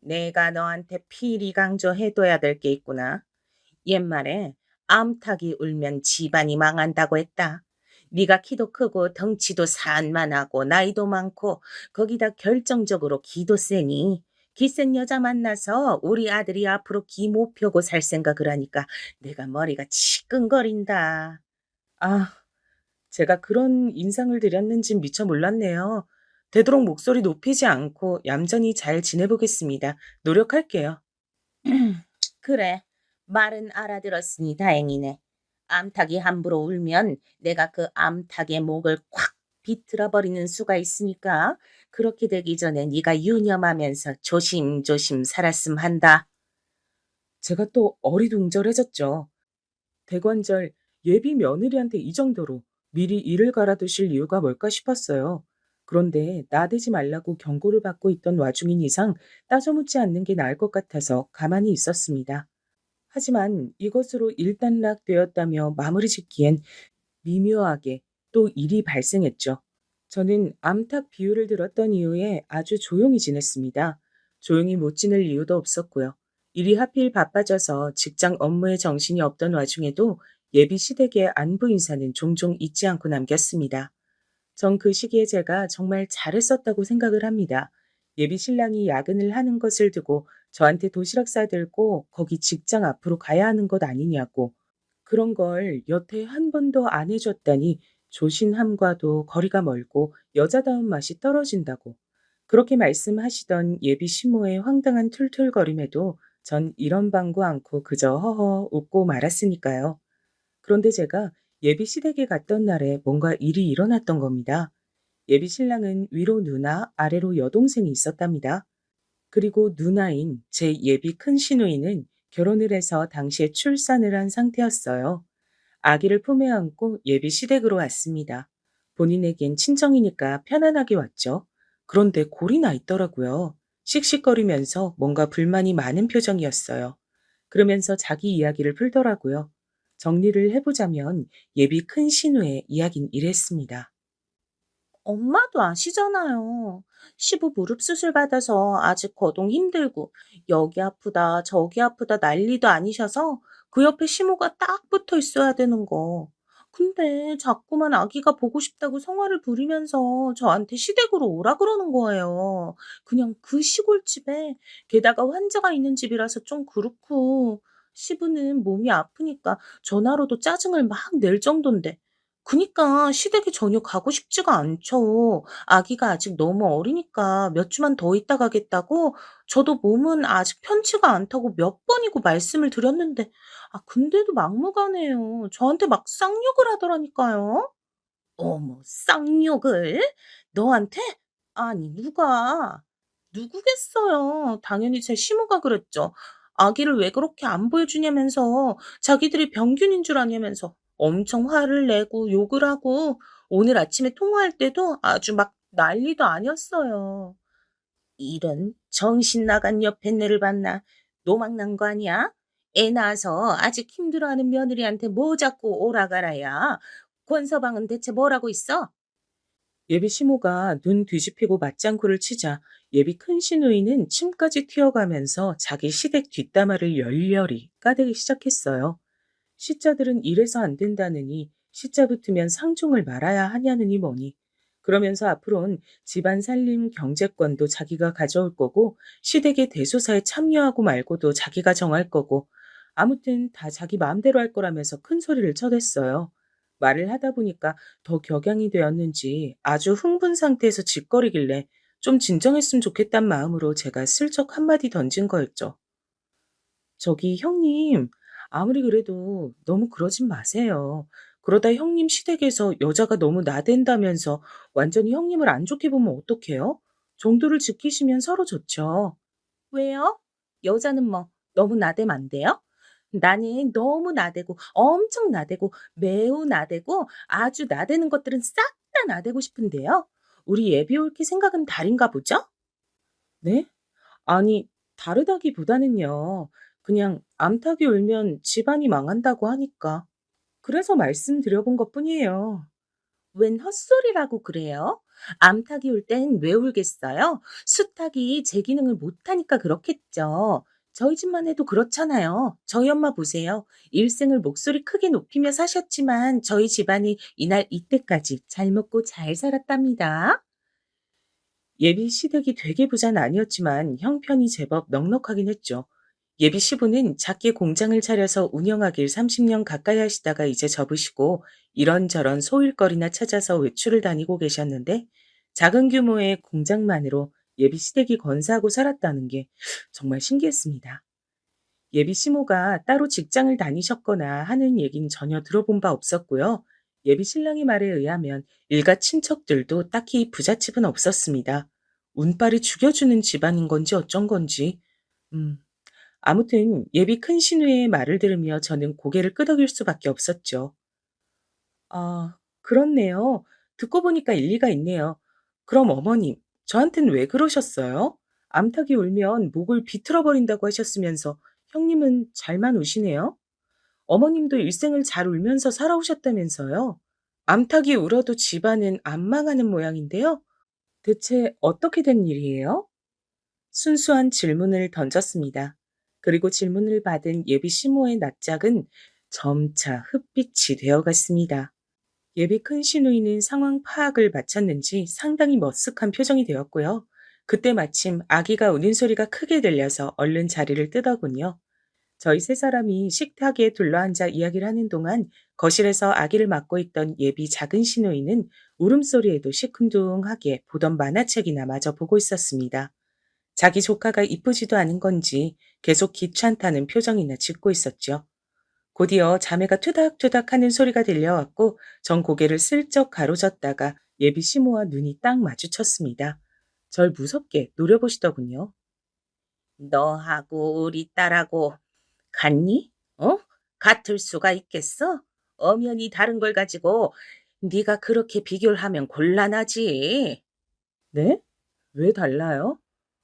내가 너한테 필히 강조해둬야 될 게 있구나. 옛말에 암탉이 울면 집안이 망한다고 했다. 네가 키도 크고 덩치도 산만하고 나이도 많고 거기다 결정적으로 기도 세니 기센 여자 만나서 우리 아들이 앞으로 기 못 펴고 살 생각을 하니까 내가 머리가 치끈거린다. 아, 제가 그런 인상을 드렸는진 미처 몰랐네요. 되도록 목소리 높이지 않고 얌전히 잘 지내보겠습니다. 노력할게요. 그래, 말은 알아들었으니 다행이네. 암탉이 함부로 울면 내가 그 암탉의 목을 콱 비틀어 버리는 수가 있으니까 그렇게 되기 전에 네가 유념하면서 조심조심 살았음 한다. 제가 또 어리둥절해졌죠. 대관절 예비 며느리한테 이 정도로 미리 일을 갈아두실 이유가 뭘까 싶었어요. 그런데 나대지 말라고 경고를 받고 있던 와중인 이상 따져 묻지 않는 게 나을 것 같아서 가만히 있었습니다. 하지만 이것으로 일단락되었다며 마무리 짓기엔 미묘하게 또 일이 발생했죠. 저는 암탉 비유를 들었던 이후에 아주 조용히 지냈습니다. 조용히 못 지낼 이유도 없었고요. 일이 하필 바빠져서 직장 업무에 정신이 없던 와중에도 예비 시댁의 안부 인사는 종종 잊지 않고 남겼습니다. 전 그 시기에 제가 정말 잘했었다고 생각을 합니다. 예비 신랑이 야근을 하는 것을 두고 저한테 도시락 싸들고 거기 직장 앞으로 가야 하는 것 아니냐고 그런 걸 여태 한 번도 안 해줬다니 조신함과도 거리가 멀고 여자다운 맛이 떨어진다고. 그렇게 말씀하시던 예비 시모의 황당한 툴툴거림에도 전 이런 방구 않고 그저 허허 웃고 말았으니까요. 그런데 제가 예비 시댁에 갔던 날에 뭔가 일이 일어났던 겁니다. 예비 신랑은 위로 누나, 아래로 여동생이 있었답니다. 그리고 누나인 제 예비 큰 시누이는 결혼을 해서 당시에 출산을 한 상태였어요. 아기를 품에 안고 예비 시댁으로 왔습니다. 본인에겐 친정이니까 편안하게 왔죠. 그런데 골이 나 있더라고요. 씩씩거리면서 뭔가 불만이 많은 표정이었어요. 그러면서 자기 이야기를 풀더라고요. 정리를 해보자면 예비 큰 신우의 이야긴 이랬습니다. 엄마도 아시잖아요. 시부 무릎 수술 받아서 아직 거동 힘들고 여기 아프다 저기 아프다 난리도 아니셔서 그 옆에 시모가 딱 붙어 있어야 되는 거. 근데 자꾸만 아기가 보고 싶다고 성화를 부리면서 저한테 시댁으로 오라 그러는 거예요. 그냥 그 시골집에 게다가 환자가 있는 집이라서 좀 그렇고 시부는 몸이 아프니까 전화로도 짜증을 막 낼 정도인데 그니까 시댁에 전혀 가고 싶지가 않죠. 아기가 아직 너무 어리니까 몇 주만 더 있다 가겠다고 저도 몸은 아직 편치가 않다고 몇 번이고 말씀을 드렸는데 근데도 막무가내요. 저한테 막 쌍욕을 하더라니까요. 어머, 쌍욕을? 너한테? 아니, 누가? 누구겠어요. 당연히 제 시모가 그랬죠. 아기를 왜 그렇게 안 보여주냐면서 자기들이 병균인 줄 아냐면서 엄청 화를 내고 욕을 하고 오늘 아침에 통화할 때도 아주 막 난리도 아니었어요. 이런 정신 나간 옆에 애를 봤나? 노망 난 거 아니야? 애 낳아서 아직 힘들어하는 며느리한테 뭐 자꾸 오라가라야. 권서방은 대체 뭐라고 있어? 예비 시모가 눈 뒤집히고 맞장구를 치자 예비 큰 시누이는 침까지 튀어가면서 자기 시댁 뒷담화를 열렬히 까대기 시작했어요. 시자들은 이래서 안 된다느니 시자 붙으면 상종을 말아야 하냐느니 뭐니. 그러면서 앞으로는 집안 살림 경제권도 자기가 가져올 거고 시댁의 대소사에 참여하고 말고도 자기가 정할 거고 아무튼 다 자기 마음대로 할 거라면서 큰 소리를 쳐댔어요. 말을 하다 보니까 더 격양이 되었는지 아주 흥분 상태에서 짓거리길래 좀 진정했으면 좋겠단 마음으로 제가 슬쩍 한마디 던진 거였죠. 저기 형님, 아무리 그래도 너무 그러진 마세요. 그러다 형님 시댁에서 여자가 너무 나댄다면서 완전히 형님을 안 좋게 보면 어떡해요? 정도를 지키시면 서로 좋죠. 왜요? 여자는 뭐 너무 나대면 안 돼요? 나는 너무 나대고 엄청 나대고 매우 나대고 아주 나대는 것들은 싹 다 나대고 싶은데요. 우리 예비 올케 생각은 다른가 보죠? 네? 아니, 다르다기보다는요. 그냥 암탉이 울면 집안이 망한다고 하니까. 그래서 말씀드려본 것뿐이에요. 웬 헛소리라고 그래요? 암탉이 울 땐 왜 울겠어요? 수탉이 제 기능을 못하니까 그렇겠죠. 저희 집만 해도 그렇잖아요. 저희 엄마 보세요. 일생을 목소리 크게 높이며 사셨지만 저희 집안이 이날 이때까지 잘 먹고 잘 살았답니다. 예비 시댁이 되게 부자는 아니었지만 형편이 제법 넉넉하긴 했죠. 예비 시부는 작게 공장을 차려서 운영하길 30년 가까이 하시다가 이제 접으시고 이런저런 소일거리나 찾아서 외출을 다니고 계셨는데 작은 규모의 공장만으로 예비 시댁이 건사하고 살았다는 게 정말 신기했습니다. 예비 시모가 따로 직장을 다니셨거나 하는 얘기는 전혀 들어본 바 없었고요. 예비 신랑의 말에 의하면 일가 친척들도 딱히 부잣집은 없었습니다. 운빨이 죽여주는 집안인 건지 어쩐 건지. 음, 아무튼 예비 큰 시누이의 말을 들으며 저는 고개를 끄덕일 수밖에 없었죠. 아, 그렇네요. 듣고 보니까 일리가 있네요. 그럼 어머님, 저한텐 왜 그러셨어요? 암탉이 울면 목을 비틀어 버린다고 하셨으면서 형님은 잘만 우시네요. 어머님도 일생을 잘 울면서 살아오셨다면서요. 암탉이 울어도 집안은 안 망하는 모양인데요. 대체 어떻게 된 일이에요? 순수한 질문을 던졌습니다. 그리고 질문을 받은 예비 시모의 낯짝은 점차 흑빛이 되어갔습니다. 예비 큰 시누이는 상황 파악을 마쳤는지 상당히 머쓱한 표정이 되었고요. 그때 마침 아기가 우는 소리가 크게 들려서 얼른 자리를 뜨더군요. 저희 세 사람이 식탁에 둘러앉아 이야기를 하는 동안 거실에서 아기를 맡고 있던 예비 작은 시누이는 울음소리에도 시큰둥하게 보던 만화책이나 마저 보고 있었습니다. 자기 조카가 이쁘지도 않은 건지 계속 귀찮다는 표정이나 짓고 있었죠. 곧이어 자매가 투닥투닥 하는 소리가 들려왔고 전 고개를 슬쩍 가로졌다가 예비 시모와 눈이 딱 마주쳤습니다. 절 무섭게 노려보시더군요. 너하고 우리 딸하고 같니? 어? 같을 수가 있겠어? 엄연히 다른 걸 가지고 네가 그렇게 비교를 하면 곤란하지. 네? 왜 달라요?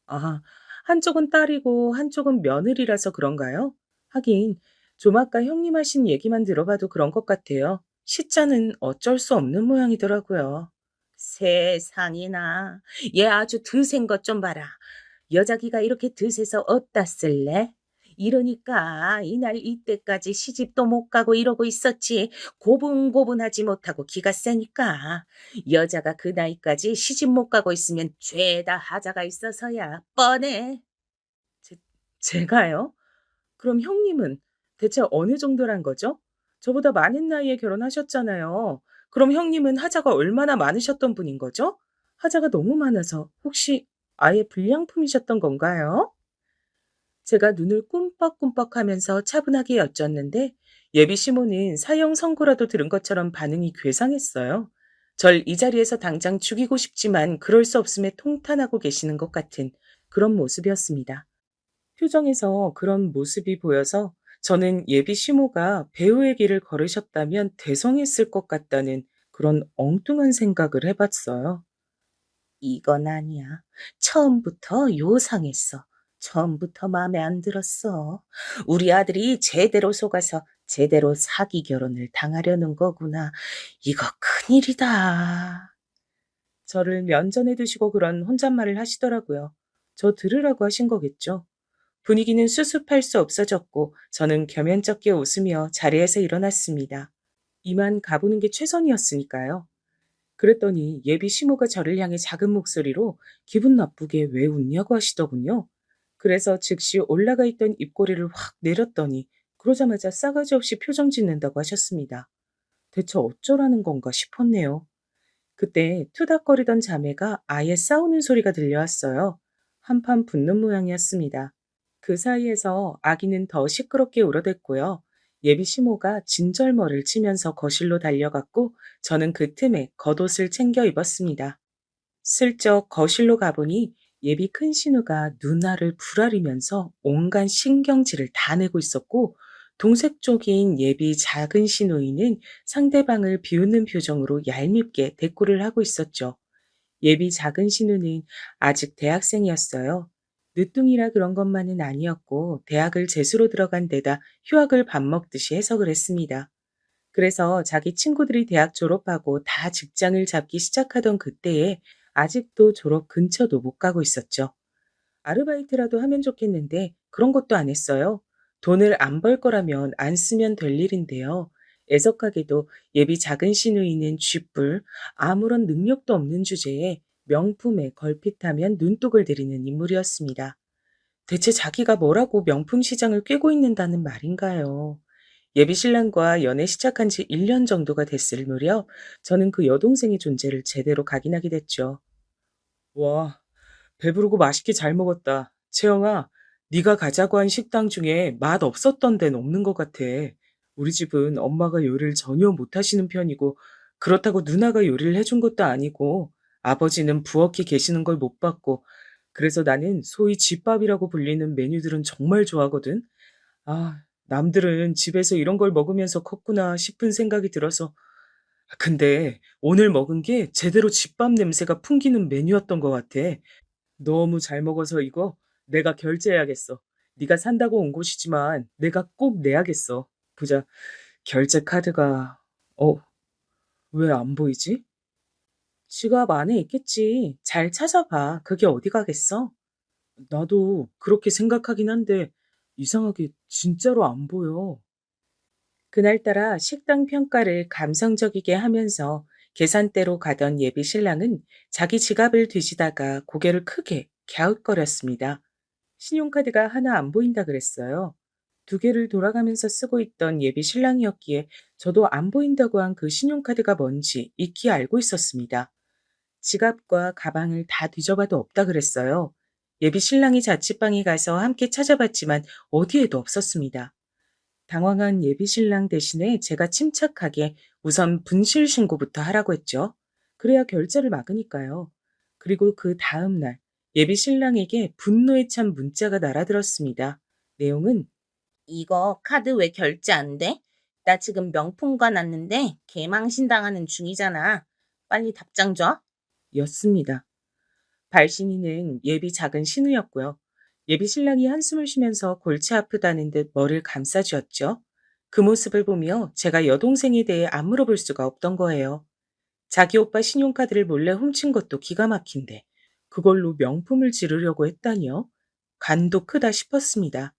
아, 한쪽은 딸이고 한쪽은 며느리라서 그런가요? 하긴 좀 아까 형님 하신 얘기만 들어봐도 그런 것 같아요. 시자는 어쩔 수 없는 모양이더라고요. 세상에나. 얘 아주 드센 것 좀 봐라. 여자기가 이렇게 드세서 어디다 쓸래? 이러니까 이날 이때까지 시집도 못 가고 이러고 있었지. 고분고분하지 못하고 기가 세니까. 여자가 그 나이까지 시집 못 가고 있으면 죄다 하자가 있어서야. 뻔해. 제, 제가요? 그럼 형님은 대체 어느 정도란 거죠? 저보다 많은 나이에 결혼하셨잖아요. 그럼 형님은 하자가 얼마나 많으셨던 분인 거죠? 하자가 너무 많아서 혹시 아예 불량품이셨던 건가요? 제가 눈을 꿈뻑꿈뻑하면서 차분하게 여쭸는데 예비 시모는 사형 선고라도 들은 것처럼 반응이 괴상했어요. 절 이 자리에서 당장 죽이고 싶지만 그럴 수 없음에 통탄하고 계시는 것 같은 그런 모습이었습니다. 표정에서 그런 모습이 보여서 저는 예비 시모가 배우의 길을 걸으셨다면 대성했을 것 같다는 그런 엉뚱한 생각을 해봤어요. 이건 아니야. 처음부터 요상했어. 처음부터 마음에 안 들었어. 우리 아들이 제대로 속아서 제대로 사기 결혼을 당하려는 거구나. 이거 큰일이다. 저를 면전에 두시고 그런 혼잣말을 하시더라고요. 저 들으라고 하신 거겠죠. 분위기는 수습할 수 없어졌고 저는 겸연쩍게 웃으며 자리에서 일어났습니다. 이만 가보는 게 최선이었으니까요. 그랬더니 예비 시모가 저를 향해 작은 목소리로 기분 나쁘게 왜 웃냐고 하시더군요. 그래서 즉시 올라가 있던 입꼬리를 확 내렸더니 그러자마자 싸가지 없이 표정 짓는다고 하셨습니다. 대체 어쩌라는 건가 싶었네요. 그때 투닥거리던 자매가 아예 싸우는 소리가 들려왔어요. 한판 붙는 모양이었습니다. 그 사이에서 아기는 더 시끄럽게 울어댔고요. 예비 시모가 진절머를 치면서 거실로 달려갔고 저는 그 틈에 겉옷을 챙겨 입었습니다. 슬쩍 거실로 가보니 예비 큰 신우가 누나를 부라리면서 온갖 신경질을 다 내고 있었고 동색 쪽인 예비 작은 신우이는 상대방을 비웃는 표정으로 얄밉게 대꾸를 하고 있었죠. 예비 작은 신우는 아직 대학생이었어요. 늦둥이라 그런 것만은 아니었고 대학을 재수로 들어간 데다 휴학을 밥 먹듯이 해석을 했습니다. 그래서 자기 친구들이 대학 졸업하고 다 직장을 잡기 시작하던 그때에 아직도 졸업 근처도 못 가고 있었죠. 아르바이트라도 하면 좋겠는데 그런 것도 안 했어요. 돈을 안 벌 거라면 안 쓰면 될 일인데요. 애석하게도 예비 작은 시누이는 쥐뿔, 아무런 능력도 없는 주제에 명품에 걸핏하면 눈독을 들이는 인물이었습니다. 대체 자기가 뭐라고 명품 시장을 꿰고 있는다는 말인가요? 예비 신랑과 연애 시작한 지 1년 정도가 됐을 무렵 저는 그 여동생의 존재를 제대로 각인하게 됐죠. 와, 배부르고 맛있게 잘 먹었다. 채영아, 네가 가자고 한 식당 중에 맛 없었던 데는 없는 것 같아. 우리 집은 엄마가 요리를 전혀 못하시는 편이고 그렇다고 누나가 요리를 해준 것도 아니고 아버지는 부엌에 계시는 걸 못 봤고 그래서 나는 소위 집밥이라고 불리는 메뉴들은 정말 좋아하거든. 아, 남들은 집에서 이런 걸 먹으면서 컸구나 싶은 생각이 들어서 근데 오늘 먹은 게 제대로 집밥 냄새가 풍기는 메뉴였던 것 같아. 너무 잘 먹어서 이거 내가 결제해야겠어. 네가 산다고 온 곳이지만 내가 꼭 내야겠어. 보자. 결제 카드가 왜 안 보이지? 지갑 안에 있겠지. 잘 찾아봐. 그게 어디 가겠어? 나도 그렇게 생각하긴 한데 이상하게 진짜로 안 보여. 그날따라 식당 평가를 감성적이게 하면서 계산대로 가던 예비 신랑은 자기 지갑을 뒤지다가 고개를 크게 갸웃거렸습니다. 신용카드가 하나 안 보인다 그랬어요. 두 개를 돌아가면서 쓰고 있던 예비 신랑이었기에 저도 안 보인다고 한 그 신용카드가 뭔지 익히 알고 있었습니다. 지갑과 가방을 다 뒤져봐도 없다 그랬어요. 예비 신랑이 자취방에 가서 함께 찾아봤지만 어디에도 없었습니다. 당황한 예비 신랑 대신에 제가 침착하게 우선 분실 신고부터 하라고 했죠. 그래야 결제를 막으니까요. 그리고 그 다음 날 예비 신랑에게 분노에 찬 문자가 날아들었습니다. 내용은 이거 카드 왜 결제 안 돼? 나 지금 명품관 왔는데 개망신 당하는 중이잖아. 빨리 답장 줘. 였습니다. 발신인은 예비 작은 신우였고요. 예비 신랑이 한숨을 쉬면서 골치 아프다는 듯 머리를 감싸쥐었죠. 그 모습을 보며 제가 여동생에 대해 안 물어볼 수가 없던 거예요. 자기 오빠 신용카드를 몰래 훔친 것도 기가 막힌데 그걸로 명품을 지르려고 했다니요? 간도 크다 싶었습니다.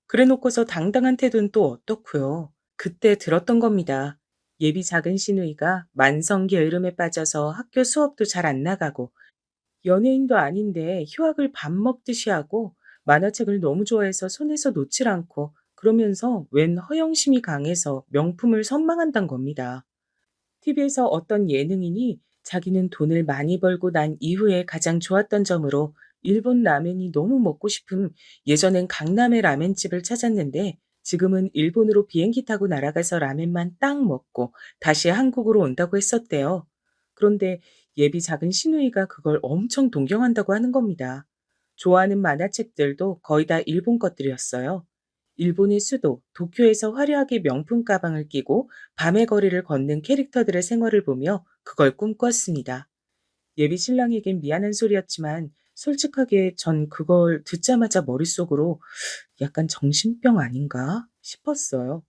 그래 놓고서 당당한 태도는 또 어떻고요? 그때 들었던 겁니다. 예비 작은 시누이가 만성 게으름에 빠져서 학교 수업도 잘 안 나가고 연예인도 아닌데 휴학을 밥 먹듯이 하고 만화책을 너무 좋아해서 손에서 놓질 않고 그러면서 웬 허영심이 강해서 명품을 선망한단 겁니다. TV에서 어떤 예능인이 자기는 돈을 많이 벌고 난 이후에 가장 좋았던 점으로 일본 라멘이 너무 먹고 싶음 예전엔 강남의 라멘집을 찾았는데 지금은 일본으로 비행기 타고 날아가서 라멘만 딱 먹고 다시 한국으로 온다고 했었대요. 그런데 예비 작은 시누이가 그걸 엄청 동경한다고 하는 겁니다. 좋아하는 만화책들도 거의 다 일본 것들이었어요. 일본의 수도 도쿄에서 화려하게 명품 가방을 끼고 밤의 거리를 걷는 캐릭터들의 생활을 보며 그걸 꿈꿨습니다. 예비 신랑에겐 미안한 소리였지만 솔직하게 전 그걸 듣자마자 머릿속으로 약간 정신병 아닌가 싶었어요.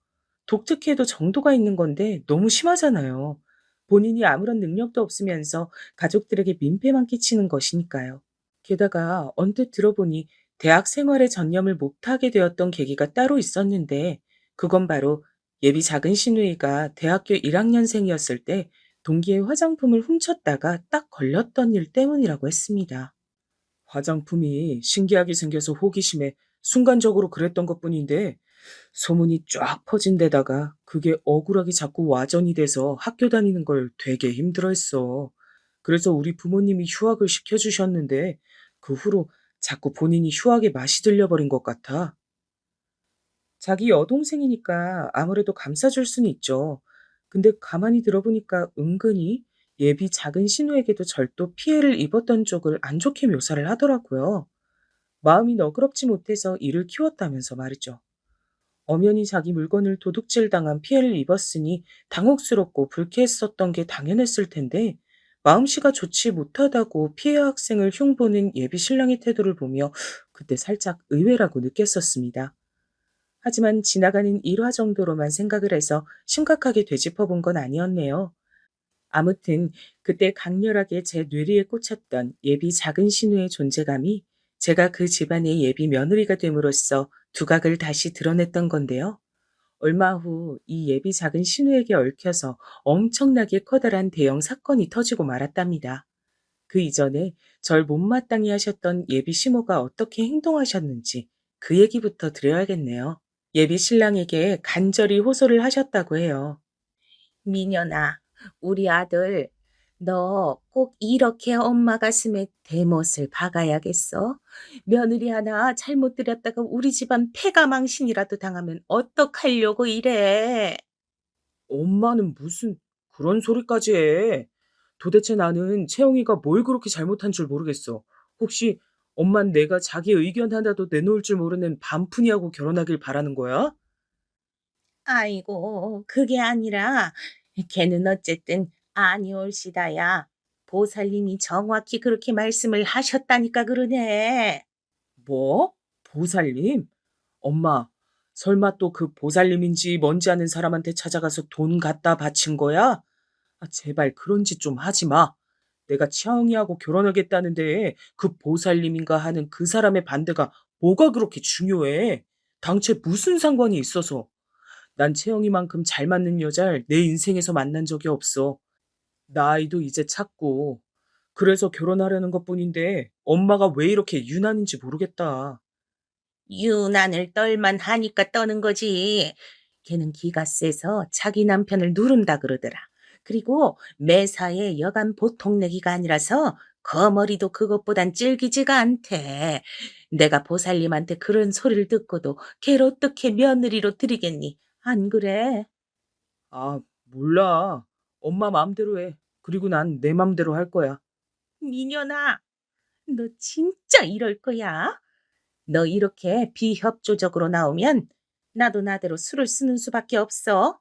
독특해도 정도가 있는 건데 너무 심하잖아요. 본인이 아무런 능력도 없으면서 가족들에게 민폐만 끼치는 것이니까요. 게다가 언뜻 들어보니 대학 생활에 전념을 못하게 되었던 계기가 따로 있었는데 그건 바로 예비 작은 시누이가 대학교 1학년생이었을 때 동기의 화장품을 훔쳤다가 딱 걸렸던 일 때문이라고 했습니다. 화장품이 신기하게 생겨서 호기심에 순간적으로 그랬던 것뿐인데 소문이 쫙 퍼진 데다가 그게 억울하게 자꾸 와전이 돼서 학교 다니는 걸 되게 힘들어했어. 그래서 우리 부모님이 휴학을 시켜주셨는데 그 후로 자꾸 본인이 휴학에 맛이 들려버린 것 같아. 자기 여동생이니까 아무래도 감싸줄 수는 있죠. 근데 가만히 들어보니까 은근히 예비 작은 신우에게도 절도 피해를 입었던 쪽을 안 좋게 묘사를 하더라고요. 마음이 너그럽지 못해서 이를 키웠다면서 말이죠. 엄연히 자기 물건을 도둑질 당한 피해를 입었으니 당혹스럽고 불쾌했었던 게 당연했을 텐데 마음씨가 좋지 못하다고 피해 학생을 흉보는 예비 신랑의 태도를 보며 그때 살짝 의외라고 느꼈었습니다. 하지만 지나가는 일화 정도로만 생각을 해서 심각하게 되짚어본 건 아니었네요. 아무튼 그때 강렬하게 제 뇌리에 꽂혔던 예비 작은 신우의 존재감이 제가 그 집안의 예비 며느리가 됨으로써 두각을 다시 드러냈던 건데요. 얼마 후 이 예비 작은 신우에게 얽혀서 엄청나게 커다란 대형 사건이 터지고 말았답니다. 그 이전에 절 못마땅히 하셨던 예비 시모가 어떻게 행동하셨는지 그 얘기부터 드려야겠네요. 예비 신랑에게 간절히 호소를 하셨다고 해요. 민현아, 우리 아들, 너 꼭 이렇게 엄마 가슴에 대못을 박아야겠어? 며느리 하나 잘못 들였다가 우리 집안 폐가망신이라도 당하면 어떡하려고 이래? 엄마는 무슨 그런 소리까지 해. 도대체 나는 채영이가 뭘 그렇게 잘못한 줄 모르겠어. 혹시 엄만 내가 자기 의견 하나도 내놓을 줄 모르는 반푼이하고 결혼하길 바라는 거야? 아이고, 그게 아니라 걔는 어쨌든 아니올시다야. 보살님이 정확히 그렇게 말씀을 하셨다니까 그러네. 뭐? 보살님? 엄마, 설마 또 그 보살님인지 뭔지 아는 사람한테 찾아가서 돈 갖다 바친 거야? 아, 제발 그런 짓 좀 하지 마. 내가 치아영이하고 결혼하겠다는데 그 보살님인가 하는 그 사람의 반대가 뭐가 그렇게 중요해? 당최 무슨 상관이 있어서? 난 채영이만큼 잘 맞는 여자를 내 인생에서 만난 적이 없어. 나이도 이제 찼고. 그래서 결혼하려는 것뿐인데 엄마가 왜 이렇게 유난인지 모르겠다. 유난을 떨만 하니까 떠는 거지. 걔는 기가 세서 자기 남편을 누른다 그러더라. 그리고 매사에 여간 보통 내기가 아니라서 거머리도 그것보단 질기지가 않대. 내가 보살님한테 그런 소리를 듣고도 걔를 어떻게 며느리로 들이겠니? 안 그래? 아, 몰라. 엄마 마음대로 해. 그리고 난 내 맘대로 할 거야. 미녀나, 너 진짜 이럴 거야? 너 이렇게 비협조적으로 나오면 나도 나대로 수를 쓰는 수밖에 없어.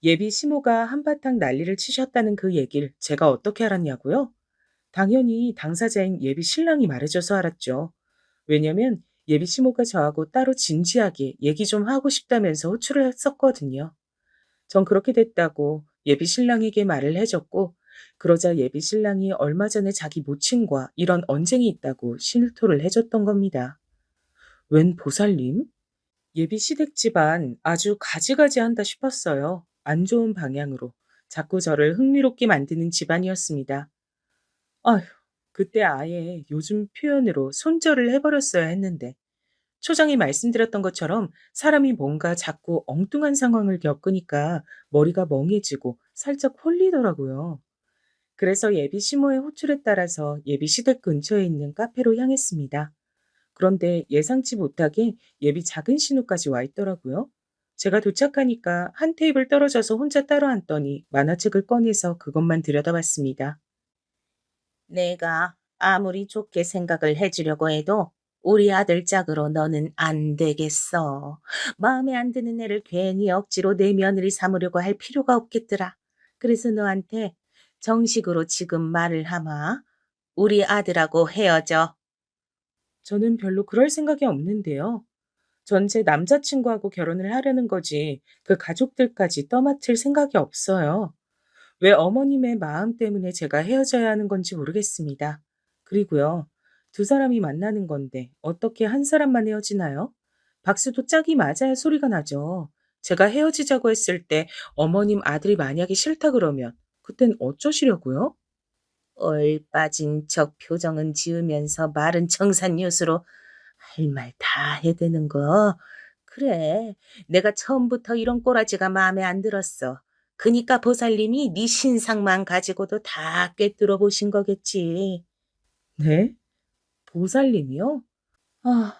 예비 시모가 한바탕 난리를 치셨다는 그 얘기를 제가 어떻게 알았냐고요? 당연히 당사자인 예비 신랑이 말해줘서 알았죠. 왜냐면 예비 시모가 저하고 따로 진지하게 얘기 좀 하고 싶다면서 호출을 했었거든요. 전 그렇게 됐다고 예비 신랑에게 말을 해줬고, 그러자 예비 신랑이 얼마 전에 자기 모친과 이런 언쟁이 있다고 실토를 해줬던 겁니다. 웬 보살님? 예비 시댁 집안 아주 가지가지한다 싶었어요. 안 좋은 방향으로. 자꾸 저를 흥미롭게 만드는 집안이었습니다. 아휴, 그때 아예 요즘 표현으로 손절을 해버렸어야 했는데, 초장이 말씀드렸던 것처럼 사람이 뭔가 자꾸 엉뚱한 상황을 겪으니까 머리가 멍해지고 살짝 홀리더라고요. 그래서 예비 시모의 호출에 따라서 예비 시댁 근처에 있는 카페로 향했습니다. 그런데 예상치 못하게 예비 작은 신우까지 와 있더라고요. 제가 도착하니까 한 테이블 떨어져서 혼자 따로 앉더니 만화책을 꺼내서 그것만 들여다봤습니다. 내가 아무리 좋게 생각을 해주려고 해도 우리 아들 짝으로 너는 안 되겠어. 마음에 안 드는 애를 괜히 억지로 내 며느리 삼으려고 할 필요가 없겠더라. 그래서 너한테 정식으로 지금 말을 하마. 우리 아들하고 헤어져. 저는 별로 그럴 생각이 없는데요. 전 제 남자친구하고 결혼을 하려는 거지 그 가족들까지 떠맡을 생각이 없어요. 왜 어머님의 마음 때문에 제가 헤어져야 하는 건지 모르겠습니다. 그리고요, 두 사람이 만나는 건데 어떻게 한 사람만 헤어지나요? 박수도 짝이 맞아야 소리가 나죠. 제가 헤어지자고 했을 때 어머님 아들이 만약에 싫다 그러면 그땐 어쩌시려고요? 얼빠진 척 표정은 지으면서 말은 청산유수로 할 말 다 해대는 거. 그래, 내가 처음부터 이런 꼬라지가 마음에 안 들었어. 그니까 보살님이 네 신상만 가지고도 다 꿰뚫어 보신 거겠지. 네? 보살님이요? 아,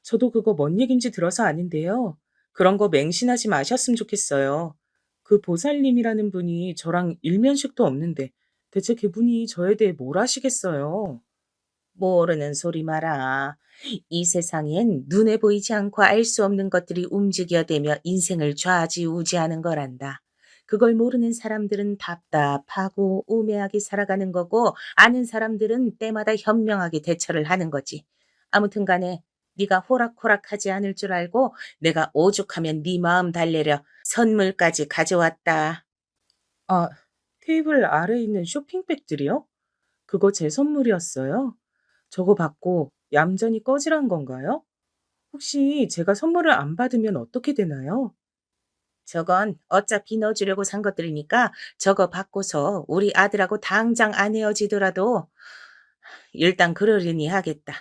저도 그거 뭔 얘긴지 들어서 아는데요. 그런 거 맹신하지 마셨으면 좋겠어요. 그 보살님이라는 분이 저랑 일면식도 없는데 대체 그분이 저에 대해 뭘 아시겠어요? 모르는 소리 마라. 이 세상엔 눈에 보이지 않고 알 수 없는 것들이 움직여대며 인생을 좌지우지하는 거란다. 그걸 모르는 사람들은 답답하고 우매하게 살아가는 거고 아는 사람들은 때마다 현명하게 대처를 하는 거지. 아무튼 간에 네가 호락호락하지 않을 줄 알고 내가 오죽하면 네 마음 달래려 선물까지 가져왔다. 아, 테이블 아래에 있는 쇼핑백들이요? 그거 제 선물이었어요. 저거 받고 얌전히 꺼지란 건가요? 혹시 제가 선물을 안 받으면 어떻게 되나요? 저건 어차피 넣어주려고 산 것들이니까 저거 받고서 우리 아들하고 당장 안 헤어지더라도 일단 그러려니 하겠다.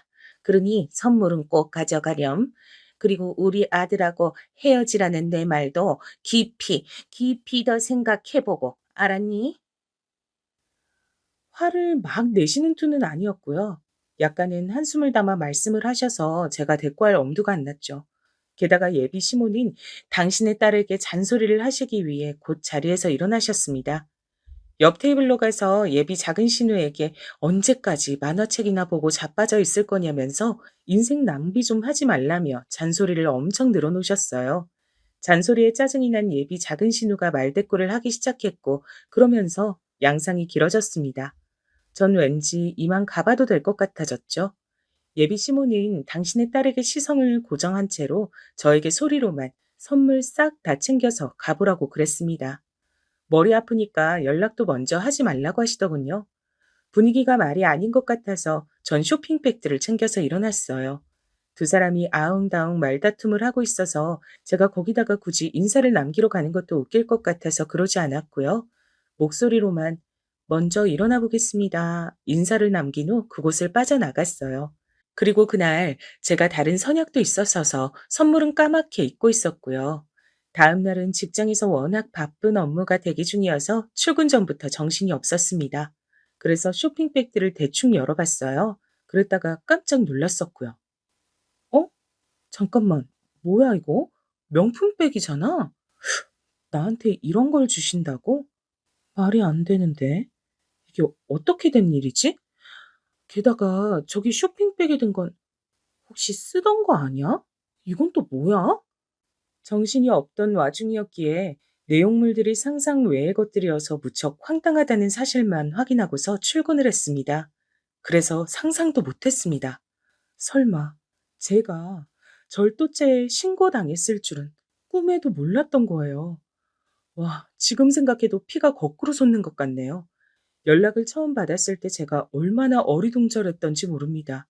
그러니 선물은 꼭 가져가렴. 그리고 우리 아들하고 헤어지라는 내 말도 깊이 더 생각해보고 알았니? 화를 막 내시는 투는 아니었고요. 약간은 한숨을 담아 말씀을 하셔서 제가 대꾸할 엄두가 안 났죠. 게다가 예비 시모는 당신의 딸에게 잔소리를 하시기 위해 곧 자리에서 일어나셨습니다. 옆 테이블로 가서 예비 작은 신우에게 언제까지 만화책이나 보고 자빠져 있을 거냐면서 인생 낭비 좀 하지 말라며 잔소리를 엄청 늘어놓으셨어요. 잔소리에 짜증이 난 예비 작은 신우가 말대꾸를 하기 시작했고, 그러면서 양상이 길어졌습니다. 전 왠지 이만 가봐도 될 것 같아졌죠. 예비 시모는 당신의 딸에게 시선을 고정한 채로 저에게 소리로만 선물 싹 다 챙겨서 가보라고 그랬습니다. 머리 아프니까 연락도 먼저 하지 말라고 하시더군요. 분위기가 말이 아닌 것 같아서 전 쇼핑백들을 챙겨서 일어났어요. 두 사람이 아웅다웅 말다툼을 하고 있어서 제가 거기다가 굳이 인사를 남기러 가는 것도 웃길 것 같아서 그러지 않았고요. 목소리로만 먼저 일어나 보겠습니다. 인사를 남긴 후 그곳을 빠져나갔어요. 그리고 그날 제가 다른 선약도 있었어서 선물은 까맣게 잊고 있었고요. 다음 날은 직장에서 워낙 바쁜 업무가 대기 중이어서 출근 전부터 정신이 없었습니다. 그래서 쇼핑백들을 대충 열어봤어요. 그랬다가 깜짝 놀랐었고요. 어? 잠깐만. 뭐야 이거? 명품백이잖아. 나한테 이런 걸 주신다고? 말이 안 되는데. 이게 어떻게 된 일이지? 게다가 저기 쇼핑백에 든 건 혹시 쓰던 거 아니야? 이건 또 뭐야? 정신이 없던 와중이었기에 내용물들이 상상 외의 것들이어서 무척 황당하다는 사실만 확인하고서 출근을 했습니다. 그래서 상상도 못했습니다. 설마 제가 절도죄에 신고당했을 줄은 꿈에도 몰랐던 거예요. 와, 지금 생각해도 피가 거꾸로 솟는 것 같네요. 연락을 처음 받았을 때 제가 얼마나 어리둥절했던지 모릅니다.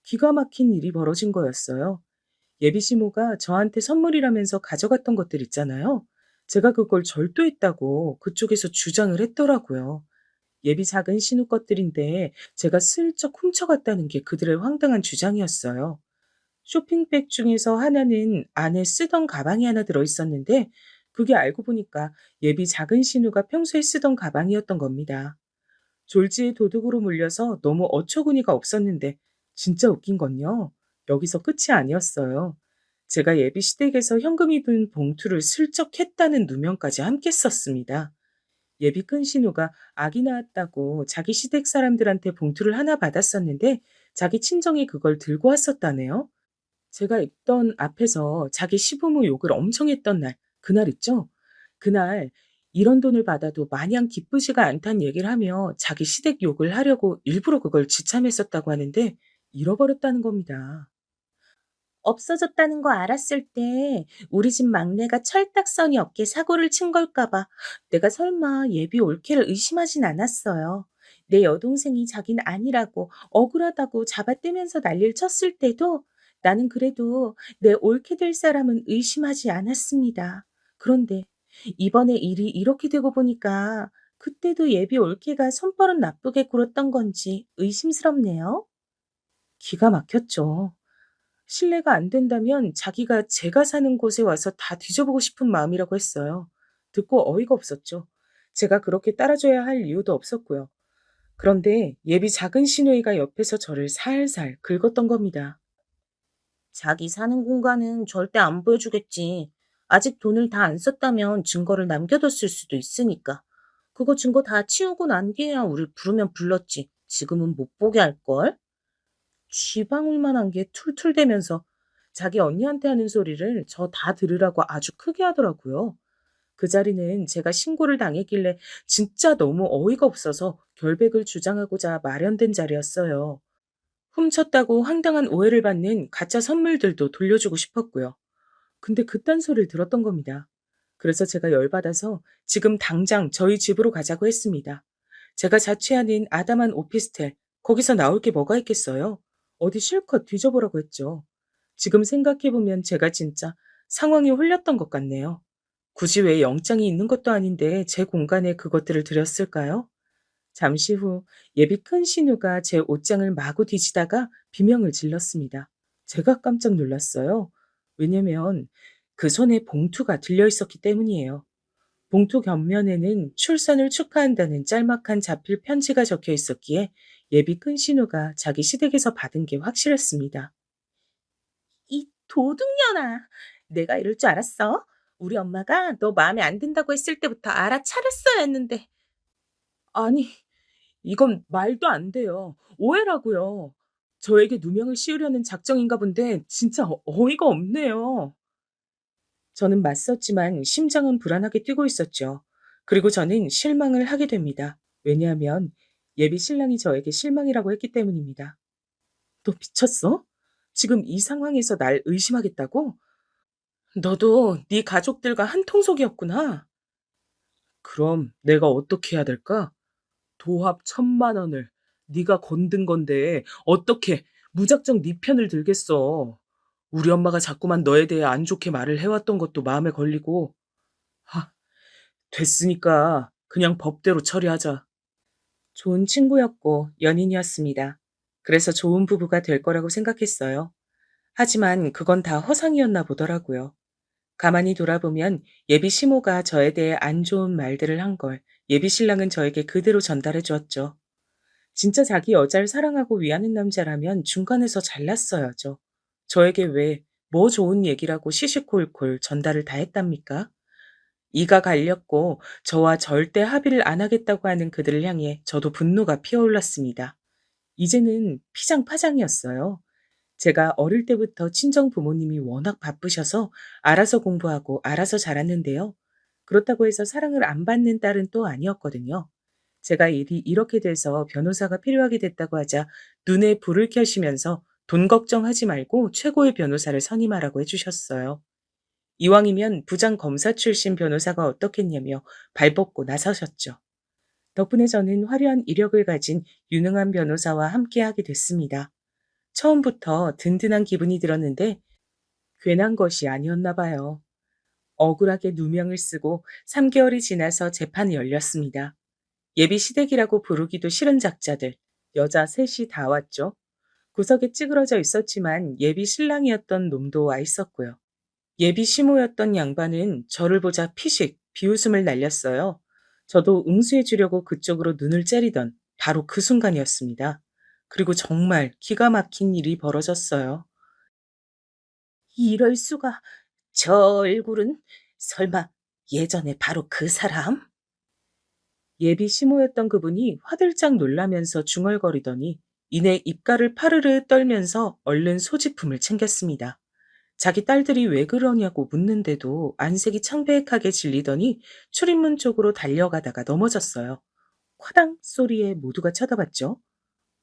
기가 막힌 일이 벌어진 거였어요. 예비 시모가 저한테 선물이라면서 가져갔던 것들 있잖아요. 제가 그걸 절도했다고 그쪽에서 주장을 했더라고요. 예비 작은 신우 것들인데 제가 슬쩍 훔쳐갔다는 게 그들의 황당한 주장이었어요. 쇼핑백 중에서 하나는 안에 쓰던 가방이 하나 들어있었는데 그게 알고 보니까 예비 작은 신우가 평소에 쓰던 가방이었던 겁니다. 졸지에 도둑으로 물려서 너무 어처구니가 없었는데 진짜 웃긴 건요. 여기서 끝이 아니었어요. 제가 예비 시댁에서 현금이 든 봉투를 슬쩍 했다는 누명까지 함께 썼습니다. 예비 큰 신우가 아기 낳았다고 자기 시댁 사람들한테 봉투를 하나 받았었는데 자기 친정이 그걸 들고 왔었다네요. 제가 있던 앞에서 자기 시부모 욕을 엄청 했던 날, 그날 있죠? 그날 이런 돈을 받아도 마냥 기쁘지가 않다는 얘기를 하며 자기 시댁 욕을 하려고 일부러 그걸 지참했었다고 하는데 잃어버렸다는 겁니다. 없어졌다는 거 알았을 때 우리 집 막내가 철딱서니 없게 사고를 친 걸까 봐 내가 설마 예비 올케를 의심하진 않았어요. 내 여동생이 자긴 아니라고 억울하다고 잡아떼면서 난리를 쳤을 때도 나는 그래도 내 올케 될 사람은 의심하지 않았습니다. 그런데 이번에 일이 이렇게 되고 보니까 그때도 예비 올케가 손버릇 나쁘게 굴었던 건지 의심스럽네요. 기가 막혔죠. 신뢰가 안 된다면 자기가 제가 사는 곳에 와서 다 뒤져보고 싶은 마음이라고 했어요. 듣고 어이가 없었죠. 제가 그렇게 따라줘야 할 이유도 없었고요. 그런데 예비 작은 시누이가 옆에서 저를 살살 긁었던 겁니다. 자기 사는 공간은 절대 안 보여주겠지. 아직 돈을 다 안 썼다면 증거를 남겨뒀을 수도 있으니까. 그거 증거 다 치우고 난 뒤에야 우릴 부르면 불렀지. 지금은 못 보게 할걸? 쥐방울만한 게 툴툴대면서 자기 언니한테 하는 소리를 저 다 들으라고 아주 크게 하더라고요. 그 자리는 제가 신고를 당했길래 진짜 너무 어이가 없어서 결백을 주장하고자 마련된 자리였어요. 훔쳤다고 황당한 오해를 받는 가짜 선물들도 돌려주고 싶었고요. 근데 그딴 소리를 들었던 겁니다. 그래서 제가 열받아서 지금 당장 저희 집으로 가자고 했습니다. 제가 자취하는 아담한 오피스텔, 거기서 나올 게 뭐가 있겠어요? 어디 실컷 뒤져보라고 했죠. 지금 생각해보면 제가 진짜 상황이 홀렸던 것 같네요. 굳이 왜 영장이 있는 것도 아닌데 제 공간에 그것들을 들였을까요? 잠시 후 예비 큰 신우가 제 옷장을 마구 뒤지다가 비명을 질렀습니다. 제가 깜짝 놀랐어요. 왜냐면 그 손에 봉투가 들려 있었기 때문이에요. 봉투 옆면에는 출산을 축하한다는 짤막한 자필 편지가 적혀 있었기에 예비 큰 신우가 자기 시댁에서 받은 게 확실했습니다. 이 도둑년아. 내가 이럴 줄 알았어. 우리 엄마가 너 마음에 안 든다고 했을 때부터 알아차렸어야 했는데. 아니, 이건 말도 안 돼요. 오해라고요. 저에게 누명을 씌우려는 작정인가 본데 진짜 어이가 없네요. 저는 맞섰지만 심장은 불안하게 뛰고 있었죠. 그리고 저는 실망을 하게 됩니다. 왜냐하면 예비 신랑이 저에게 실망이라고 했기 때문입니다. 너 미쳤어? 지금 이 상황에서 날 의심하겠다고? 너도 네 가족들과 한 통속이었구나. 그럼 내가 어떻게 해야 될까? 도합 1,000만 원을 네가 건든 건데 어떻게 무작정 네 편을 들겠어. 우리 엄마가 자꾸만 너에 대해 안 좋게 말을 해왔던 것도 마음에 걸리고. 하, 됐으니까 그냥 법대로 처리하자. 좋은 친구였고 연인이었습니다. 그래서 좋은 부부가 될 거라고 생각했어요. 하지만 그건 다 허상이었나 보더라고요. 가만히 돌아보면 예비 시모가 저에 대해 안 좋은 말들을 한 걸 예비 신랑은 저에게 그대로 전달해 주었죠. 진짜 자기 여자를 사랑하고 위하는 남자라면 중간에서 잘났어야죠. 저에게 왜 뭐 좋은 얘기라고 시시콜콜 전달을 다 했답니까? 이가 갈렸고 저와 절대 합의를 안 하겠다고 하는 그들을 향해 저도 분노가 피어올랐습니다. 이제는 피장파장이었어요. 제가 어릴 때부터 친정 부모님이 워낙 바쁘셔서 알아서 공부하고 알아서 자랐는데요. 그렇다고 해서 사랑을 안 받는 딸은 또 아니었거든요. 제가 일이 이렇게 돼서 변호사가 필요하게 됐다고 하자 눈에 불을 켜시면서 돈 걱정하지 말고 최고의 변호사를 선임하라고 해주셨어요. 이왕이면 부장 검사 출신 변호사가 어떻겠냐며 발벗고 나서셨죠. 덕분에 저는 화려한 이력을 가진 유능한 변호사와 함께하게 됐습니다. 처음부터 든든한 기분이 들었는데 괜한 것이 아니었나 봐요. 억울하게 누명을 쓰고 3개월이 지나서 재판이 열렸습니다. 예비 시댁이라고 부르기도 싫은 작자들, 여자 셋이 다 왔죠. 구석에 찌그러져 있었지만 예비 신랑이었던 놈도 와 있었고요. 예비 시모였던 양반은 저를 보자 피식 비웃음을 날렸어요. 저도 응수해 주려고 그쪽으로 눈을 째리던 바로 그 순간이었습니다. 그리고 정말 기가 막힌 일이 벌어졌어요. 이럴 수가. 저 얼굴은 설마 예전에 바로 그 사람? 예비 시모였던 그분이 화들짝 놀라면서 중얼거리더니 이내 입가를 파르르 떨면서 얼른 소지품을 챙겼습니다. 자기 딸들이 왜 그러냐고 묻는데도 안색이 창백하게 질리더니 출입문 쪽으로 달려가다가 넘어졌어요. kwa당 소리에 모두가 쳐다봤죠.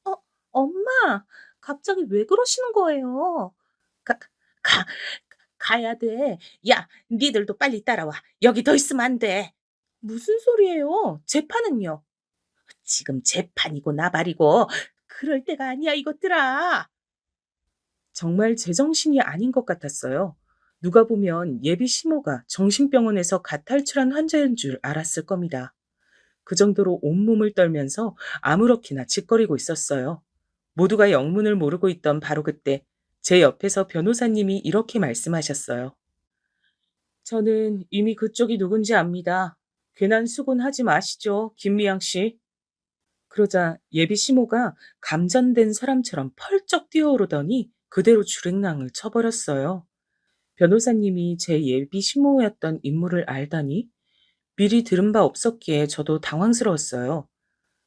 어, 엄마, 갑자기 왜 그러시는 거예요? 가, 가, 가야 돼. 야, 니들도 빨리 따라와. 여기 더 있으면 안 돼. 무슨 소리예요? 재판은요? 지금 재판이고 나발이고 그럴 때가 아니야, 이것들아. 정말 제정신이 아닌 것 같았어요. 누가 보면 예비 시모가 정신병원에서 가탈출한 환자인 줄 알았을 겁니다. 그 정도로 온몸을 떨면서 아무렇게나 짓거리고 있었어요. 모두가 영문을 모르고 있던 바로 그때 제 옆에서 변호사님이 이렇게 말씀하셨어요. 저는 이미 그쪽이 누군지 압니다. 괜한 수곤하지 마시죠, 김미양 씨. 그러자 예비 시모가 감전된 사람처럼 펄쩍 뛰어오르더니 그대로 줄행랑을 쳐버렸어요. 변호사님이 제 예비 시모였던 인물을 알다니 미리 들은 바 없었기에 저도 당황스러웠어요.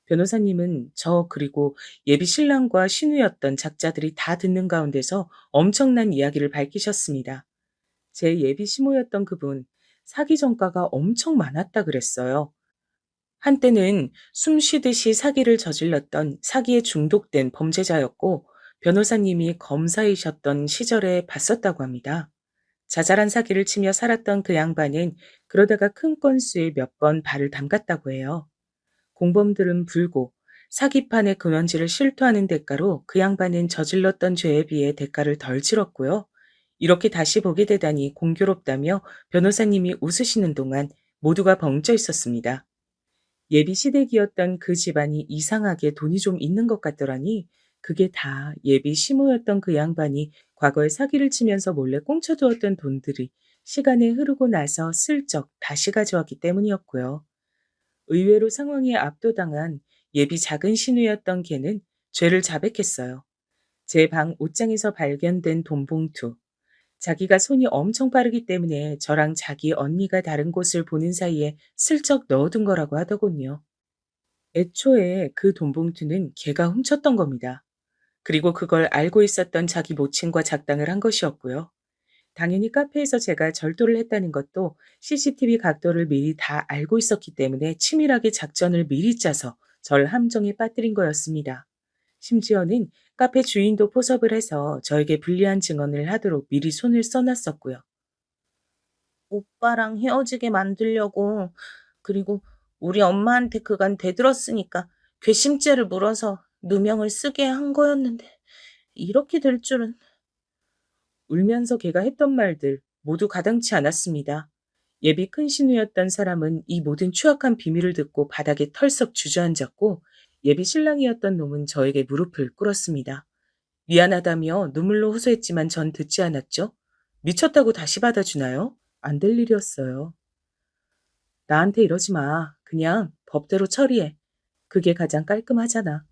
변호사님은 저 그리고 예비 신랑과 신우였던 작자들이 다 듣는 가운데서 엄청난 이야기를 밝히셨습니다. 제 예비 시모였던 그분 사기 전과가 엄청 많았다 그랬어요. 한때는 숨 쉬듯이 사기를 저질렀던 사기에 중독된 범죄자였고 변호사님이 검사이셨던 시절에 봤었다고 합니다. 자잘한 사기를 치며 살았던 그 양반은 그러다가 큰 건수에 몇 번 발을 담갔다고 해요. 공범들은 불고 사기판의 근원지를 실토하는 대가로 그 양반은 저질렀던 죄에 비해 대가를 덜 치렀고요. 이렇게 다시 보게 되다니 공교롭다며 변호사님이 웃으시는 동안 모두가 벙쪄 있었습니다. 예비 시댁이었던 그 집안이 이상하게 돈이 좀 있는 것 같더라니 그게 다 예비 시모였던 그 양반이 과거에 사기를 치면서 몰래 꽁쳐두었던 돈들이 시간에 흐르고 나서 슬쩍 다시 가져왔기 때문이었고요. 의외로 상황에 압도당한 예비 작은 신우였던 걔는 죄를 자백했어요. 제 방 옷장에서 발견된 돈 봉투. 자기가 손이 엄청 빠르기 때문에 저랑 자기 언니가 다른 곳을 보는 사이에 슬쩍 넣어둔 거라고 하더군요. 애초에 그 돈 봉투는 걔가 훔쳤던 겁니다. 그리고 그걸 알고 있었던 자기 모친과 작당을 한 것이었고요. 당연히 카페에서 제가 절도를 했다는 것도 CCTV 각도를 미리 다 알고 있었기 때문에 치밀하게 작전을 미리 짜서 절 함정에 빠뜨린 거였습니다. 심지어는 카페 주인도 포섭을 해서 저에게 불리한 증언을 하도록 미리 손을 써놨었고요. 오빠랑 헤어지게 만들려고. 그리고 우리 엄마한테 그간 대들었으니까 괘씸죄를 물어서 누명을 쓰게 한 거였는데 이렇게 될 줄은. 울면서 걔가 했던 말들 모두 가당치 않았습니다. 예비 큰 신우였던 사람은 이 모든 추악한 비밀을 듣고 바닥에 털썩 주저앉았고 예비 신랑이었던 놈은 저에게 무릎을 꿇었습니다. 미안하다며 눈물로 호소했지만 전 듣지 않았죠. 미쳤다고 다시 받아주나요? 안 될 일이었어요. 나한테 이러지 마. 그냥 법대로 처리해. 그게 가장 깔끔하잖아.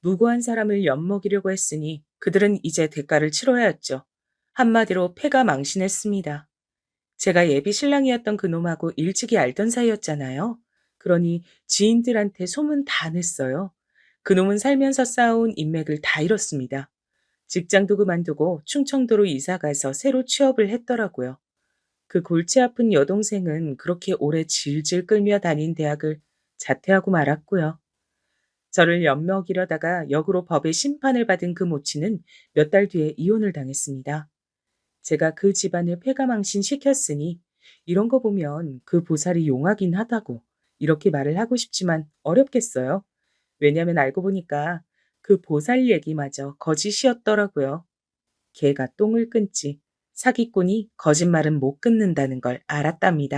무고한 사람을 엿먹이려고 했으니 그들은 이제 대가를 치러야 했죠. 한마디로 패가 망신했습니다. 제가 예비 신랑이었던 그놈하고 일찍이 알던 사이였잖아요. 그러니 지인들한테 소문 다 냈어요. 그놈은 살면서 쌓아온 인맥을 다 잃었습니다. 직장도 그만두고 충청도로 이사가서 새로 취업을 했더라고요. 그 골치 아픈 여동생은 그렇게 오래 질질 끌며 다닌 대학을 자퇴하고 말았고요. 저를 엿먹이려다가 역으로 법의 심판을 받은 그 모친은 몇 달 뒤에 이혼을 당했습니다. 제가 그 집안을 패가망신 시켰으니 이런 거 보면 그 보살이 용하긴 하다고 이렇게 말을 하고 싶지만 어렵겠어요. 왜냐면 알고 보니까 그 보살 얘기마저 거짓이었더라고요. 개가 똥을 끊지 사기꾼이 거짓말은 못 끊는다는 걸 알았답니다.